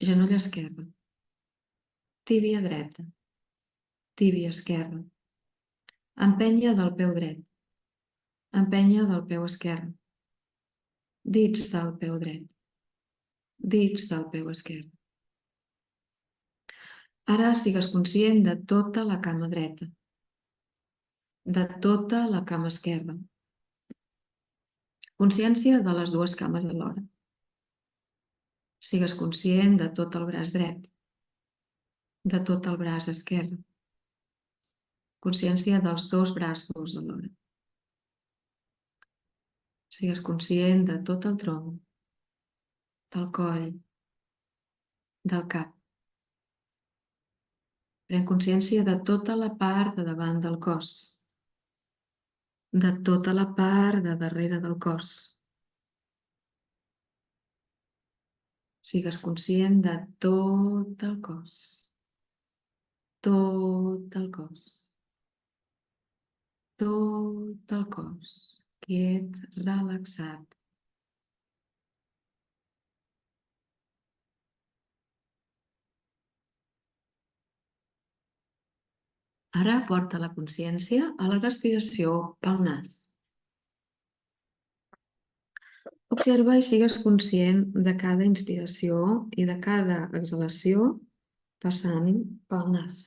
genoll esquerre, tíbia dreta, tíbia esquerra, empenya del peu dret, empenya del peu esquerre, dits del peu dret, dits del peu esquerre. Ara sigues conscient de tota la cama dreta, de tota la cama esquerra. Consciència de les dues cames alhora. Sigues conscient de tot el braç dret, de tot el braç esquerre. Consciència dels dos braços alhora. Sigues conscient de tot el tronc, del coll, del cap. Pren consciència de tota la part de davant del cos, de tota la part de darrere del cos. Sigues conscient de tot el cos, tot el cos, tot el cos, quiet, relaxat. Ara porta la consciència a la respiració pel nas. Observa i sigues conscient de cada inspiració i de cada exhalació passant pel nas.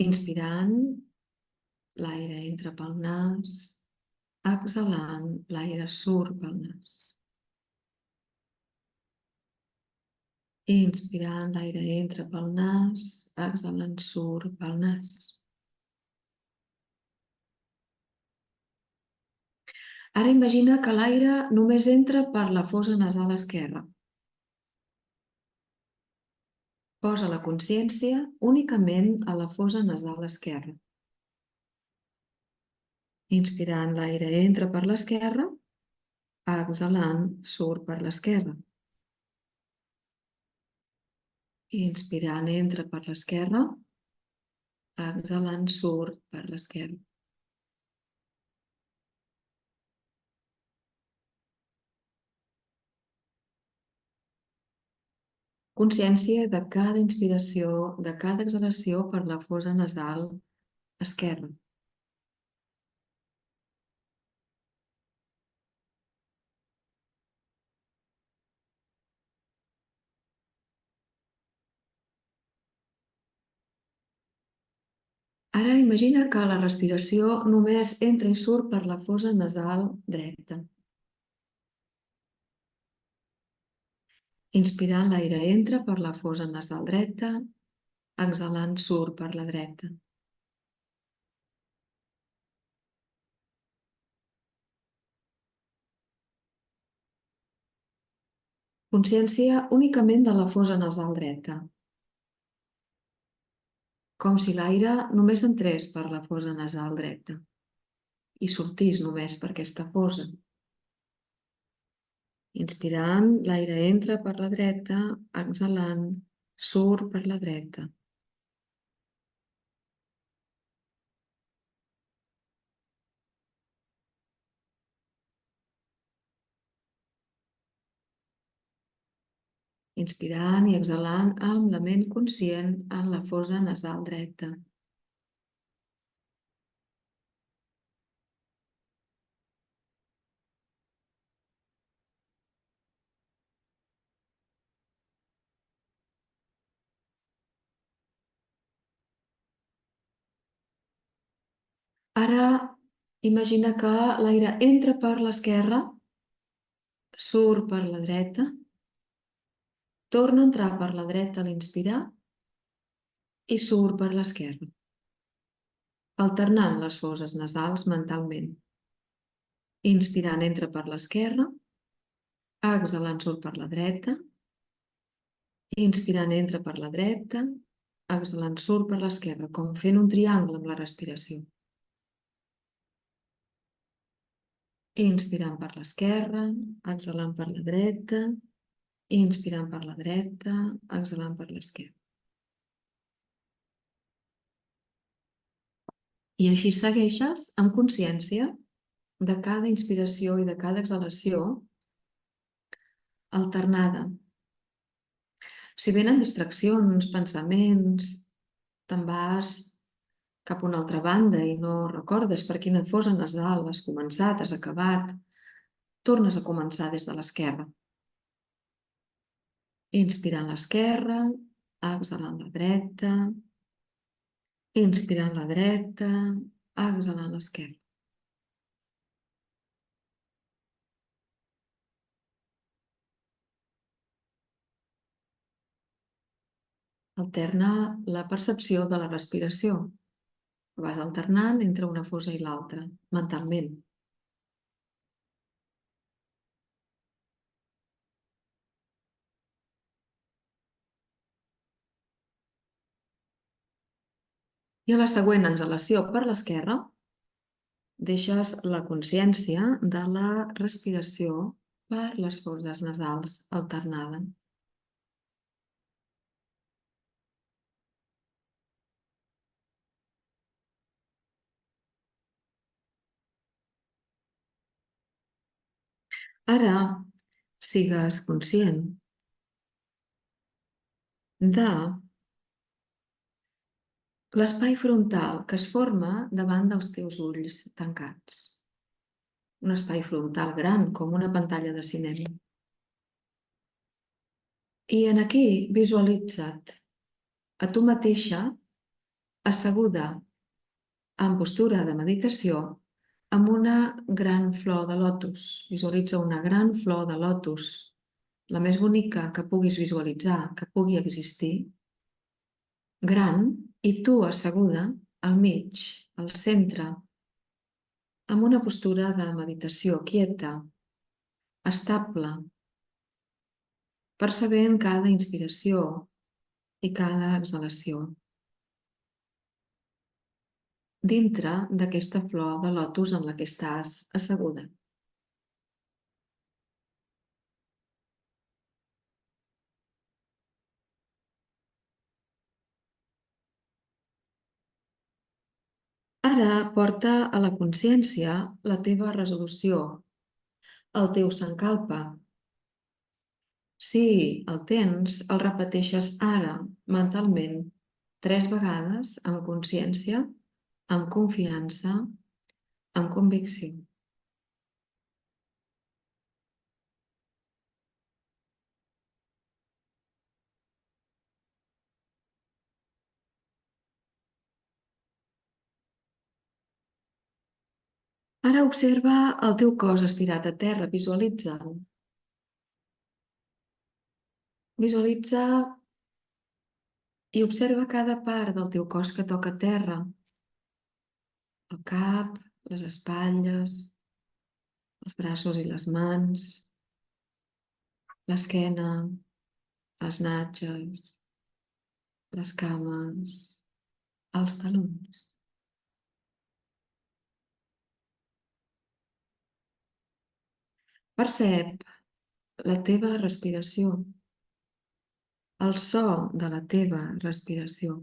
Inspirant, l'aire entra pel nas. Exhalant, l'aire surt pel nas. Inspirant, l'aire entra pel nas. Exhalant, surt pel nas. Ara imagina que l'aire només entra per la fosa nasal esquerra. Posa la consciència únicament a la fosa nasal esquerra. Inspirant, l'aire entra per l'esquerra, exhalant, surt per l'esquerra. Inspirant, entra per l'esquerra, exhalant, surt per l'esquerra. Consciència de cada inspiració, de cada exhalació per la fosa nasal esquerra. Ara imagina que la respiració només entra i surt per la fosa nasal dreta. Inspirant, l'aire entra per la fosa nasal dreta, exhalant, surt per la dreta. Consciència únicament de la fosa nasal dreta. Com si l'aire només entrés per la fosa nasal dreta i sortís només per aquesta fosa. Inspirant, l'aire entra per la dreta, exhalant, surt per la dreta. Inspirant i exhalant amb la ment conscient en la fosa nasal dreta. Ara imagina que l'aire entra per l'esquerra, surt per la dreta, torna a entrar per la dreta a l'inspirar i surt per l'esquerra, alternant les foses nasals mentalment. Inspirant entra per l'esquerra, exhalant surt per la dreta, inspirant entra per la dreta, exhalant surt per l'esquerra, com fent un triangle amb la respiració. Inspirant per l'esquerra, exhalant per la dreta, inspirant per la dreta, exhalant per l'esquerra. I així segueixes amb consciència de cada inspiració i de cada exhalació alternada. Si venen distraccions, pensaments, te'n vas cap a una altra banda i no recordes per quina fosa nasal has començat, has acabat, tornes a començar des de l'esquerra. Inspirant l'esquerra, exhalant la dreta, inspirant la dreta, exhalant l'esquerra. Alterna la percepció de la respiració. Vas alternant entre una fosa i l'altra, mentalment. I a la següent exhalació per l'esquerra, deixes la consciència de la respiració per les fosses nasals alternada. Ara sigues conscient de l'espai frontal que es forma davant dels teus ulls tancats. Un espai frontal gran, com una pantalla de cinema. I en aquí visualitza't a tu mateixa asseguda en postura de meditació amb una gran flor de lotus. Visualitza una gran flor de lotus, la més bonica que puguis visualitzar, que pugui existir, gran, i tu asseguda al mig, al centre, amb una postura de meditació quieta, estable, percebent cada inspiració i cada exhalació. Dintre d'aquesta flor de lotus en la que estàs asseguda. Ara porta a la consciència la teva resolució, el teu sankalpa. Si el tens, el repeteixes ara, mentalment, 3 vegades, amb consciència, amb confiança, amb convicció. Ara observa el teu cos estirat a terra, visualitza'l. Visualitza i observa cada part del teu cos que toca terra. El cap, les espatlles, els braços i les mans, l'esquena, les natges, les cames, els talons. Percep la teva respiració, el so de la teva respiració.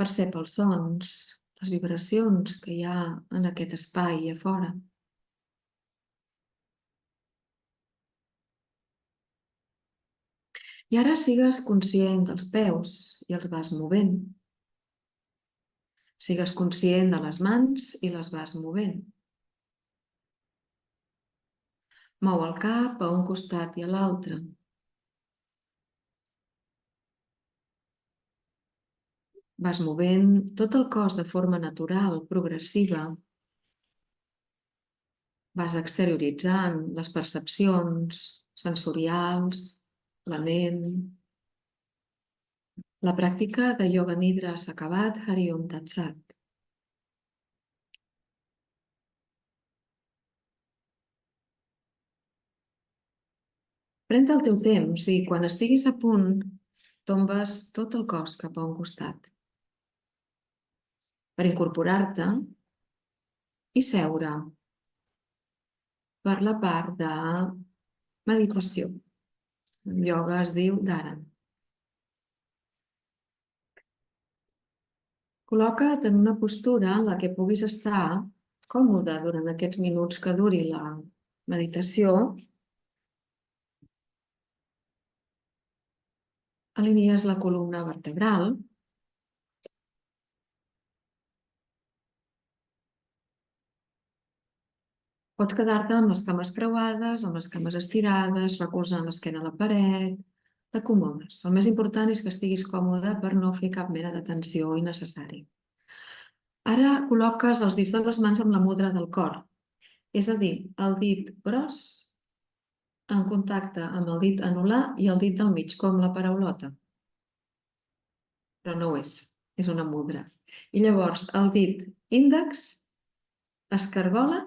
Percep els sons, les vibracions que hi ha en aquest espai a fora. I ara sigues conscient dels peus i els vas movent. Sigues conscient de les mans i les vas movent. Mou el cap a un costat i a l'altre. Vas movent tot el cos de forma natural, progressiva. Vas exterioritzant les percepcions sensorials, la ment. La pràctica de Yoga Nidra s'ha acabat, Hari Om Tat Sat. Pren-te el teu temps i quan estiguis a punt, tombes tot el cos cap a un costat per incorporar-te i seure per la part de meditació. En ioga es diu Dhara. Col·loca't en una postura en la que puguis estar còmode durant aquests minuts que duri la meditació. Alinees la columna vertebral. Pots quedar-te amb les cames creuades, amb les cames estirades, recolzant l'esquena a la paret. T'acomodes. El més important és que estiguis còmode per no fer cap mena de tensió innecessària. Ara col·loques els dits de les mans amb la mudra del cor, és a dir, el dit gros en contacte amb el dit anular i el dit del mig, com la paraulota. Però no ho és una mudra. I llavors el dit índex es cargola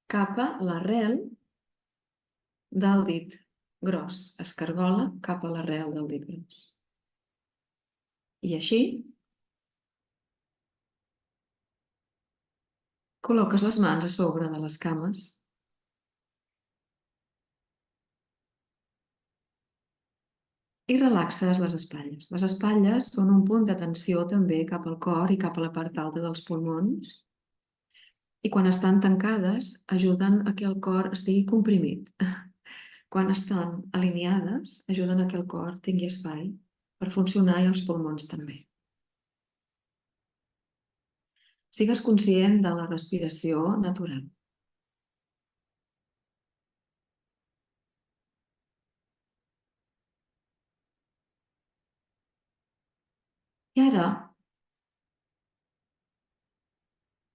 cap a l'arrel del dit gros. Es cargola cap a l'arrel del dit gros. I així col·loques les mans a sobre de les cames i relaxes les espatlles. Les espatlles són un punt de tensió també cap al cor i cap a la part alta dels pulmons. I quan estan tancades, ajuden a que el cor estigui comprimit. Quan estan alineades, ajuden a que el cor tingui espai per funcionar i els pulmons també. Sigues conscient de la respiració natural. I ara,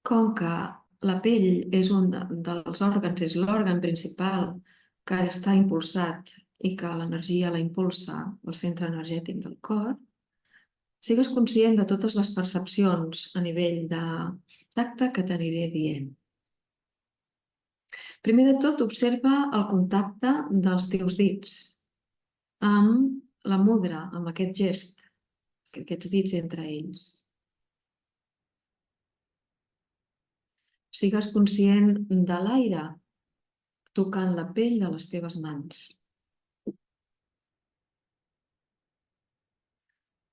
com que la pell és un dels òrgans, és l'òrgan principal que està impulsat i que l'energia la impulsa al centre energètic del cor, sigues conscient de totes les percepcions a nivell de tacte que t'aniré dient. Primer de tot, observa el contacte dels teus dits amb la mudra, amb aquest gest, aquests dits entre ells. Sigues conscient de l'aire tocant la pell de les teves mans.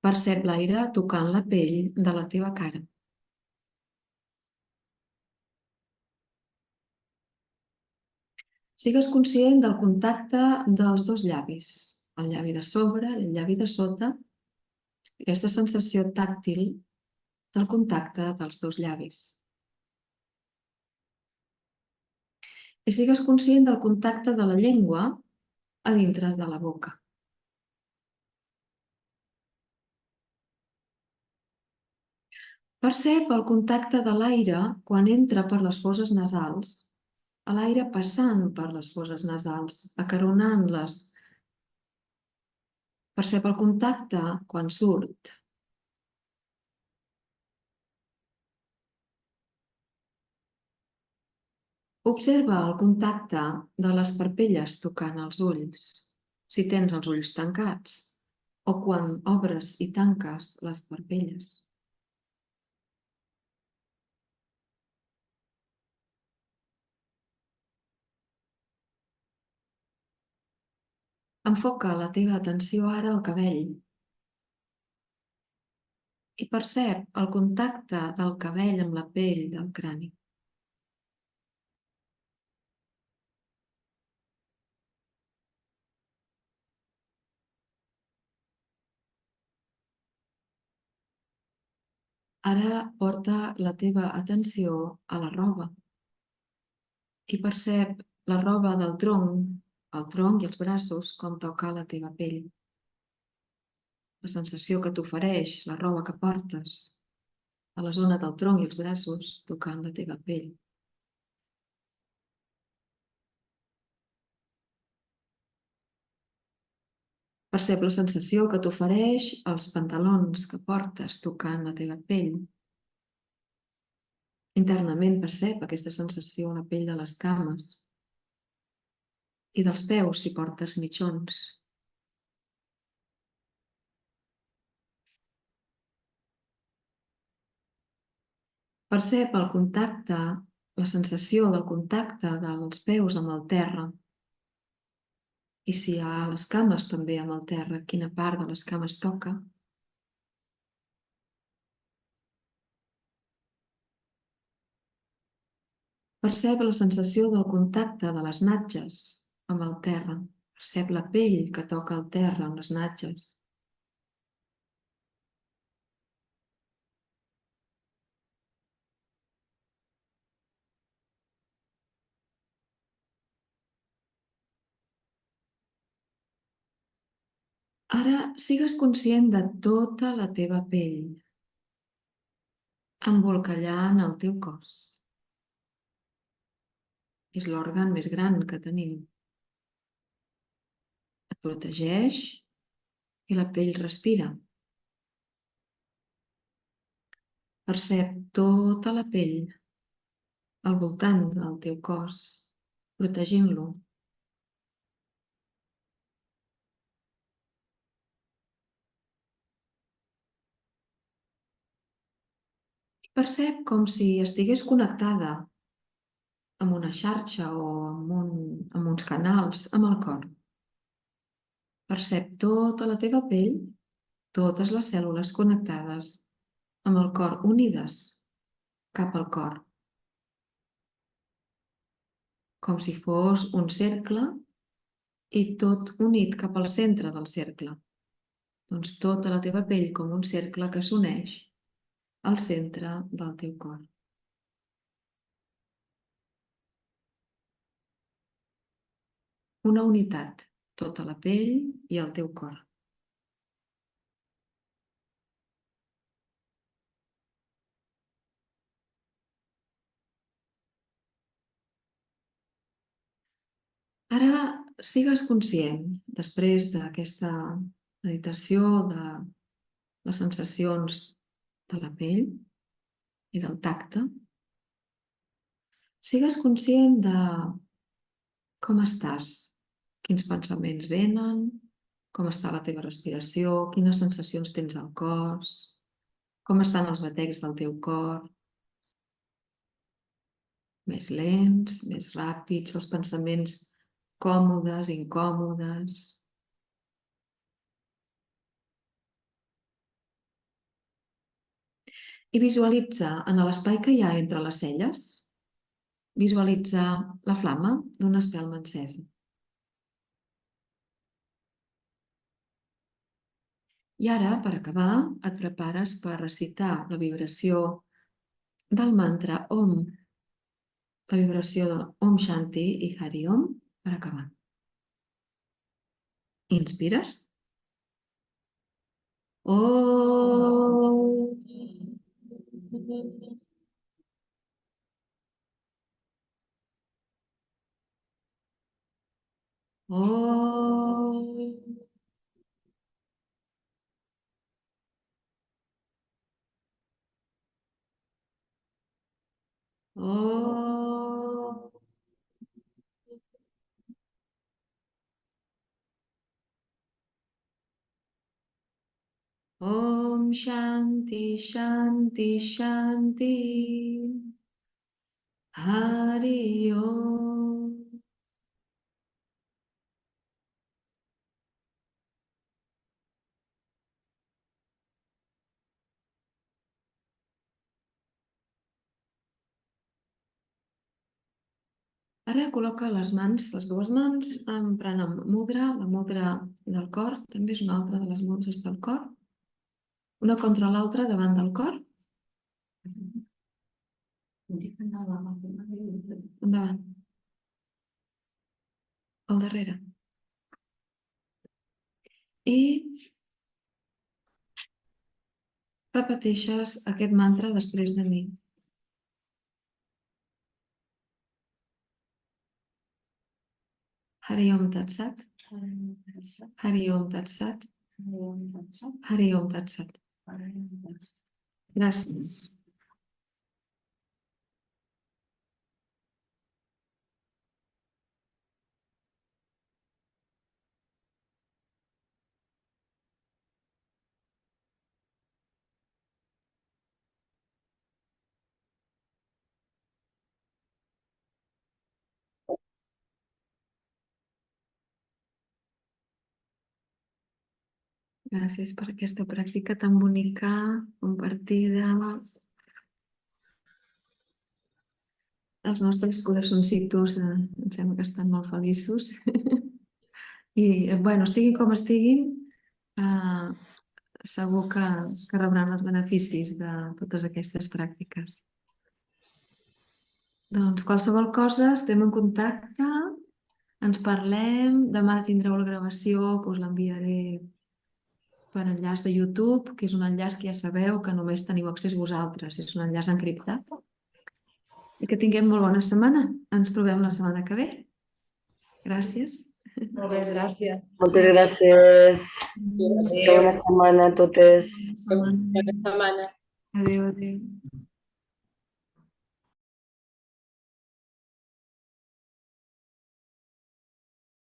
Percep l'aire tocant la pell de la teva cara. Sigues conscient del contacte dels dos llavis, el llavi de sobre i el llavi de sota, aquesta sensació tàctil del contacte dels dos llavis. I sigues conscient del contacte de la llengua a dintre de la boca. Percep el contacte de l'aire quan entra per les fosses nasals, l'aire passant per les fosses nasals, acaronant-les. Percep el contacte quan surt. Observa el contacte de les parpelles tocant els ulls, si tens els ulls tancats, o quan obres i tanques les parpelles. Enfoca la teva atenció ara al cabell i percep el contacte del cabell amb la pell del crani. Ara porta la teva atenció a la roba i percep la roba del tronc, el tronc i els braços, com toca la teva pell. La sensació que t'ofereix la roba que portes a la zona del tronc i els braços tocant la teva pell. Percep la sensació que t'ofereix els pantalons que portes tocant la teva pell. Internament percep aquesta sensació a la pell de les cames i dels peus si portes mitjons. Percep el contacte, la sensació del contacte dels peus amb el terra. I si hi ha les cames també amb el terra, quina part de les cames toca. Percep la sensació del contacte de les natges amb el terra. Percep la pell que toca el terra amb les natges. Ara sigues conscient de tota la teva pell, embolcallant el teu cos. És l'òrgan més gran que tenim. Et protegeix i la pell respira. Percep tota la pell al voltant del teu cos, protegint-lo. Percep com si estigués connectada amb una xarxa o amb uns canals amb el cor. Percep tota la teva pell, totes les cèl·lules connectades amb el cor, unides cap al cor. Com si fos un cercle i tot unit cap al centre del cercle. Doncs tota la teva pell com un cercle que s'uneix al centre del teu cor. Una unitat, tota la pell i el teu cor. Ara sigues conscient, després d'aquesta meditació de les sensacions de la pell i del tacte, sigues conscient de com estàs, quins pensaments venen, com està la teva respiració, quines sensacions tens al cos, com estan els batecs del teu cor, més lents, més ràpids, els pensaments còmodes, incòmodes. I visualitza en l'espai que hi ha entre les celles, visualitza la flama d'una espelma encesa. I ara, per acabar, et prepares per recitar la vibració del mantra Om, la vibració de Om Shanti i Hari Om, per acabar. Inspires. Om. Om. Om. Om Shanti Shanti Shanti. Hari Om. Ara col·loca les dues mans en Pranam Mudra, la mudra del cor, també és una altra de les mudres del cor. Una contra l'altra davant del cor. Endavant. Al darrere. I repeteixes aquest mantra després de mi. Hari Om Tat Sat. Hari Om Tat Sat. Hari Om Tat Sat. Gràcies. Gràcies per aquesta pràctica tan bonica, compartida. Els nostres corazoncitos em sembla que estan molt feliços. I, bueno, estiguin com estiguin, segur que rebran els beneficis de totes aquestes pràctiques. Doncs qualsevol cosa, estem en contacte, ens parlem, demà tindreu la gravació que us l'enviaré per enllaç de YouTube, que és un enllaç que ja sabeu que només teniu accés vosaltres, és un enllaç encriptat. I que tinguem molt bona setmana. Ens trobem la setmana que ve. Gràcies. Molt bé, gràcies. Moltes gràcies. Bona setmana a totes. Bona setmana. Adéu, adéu.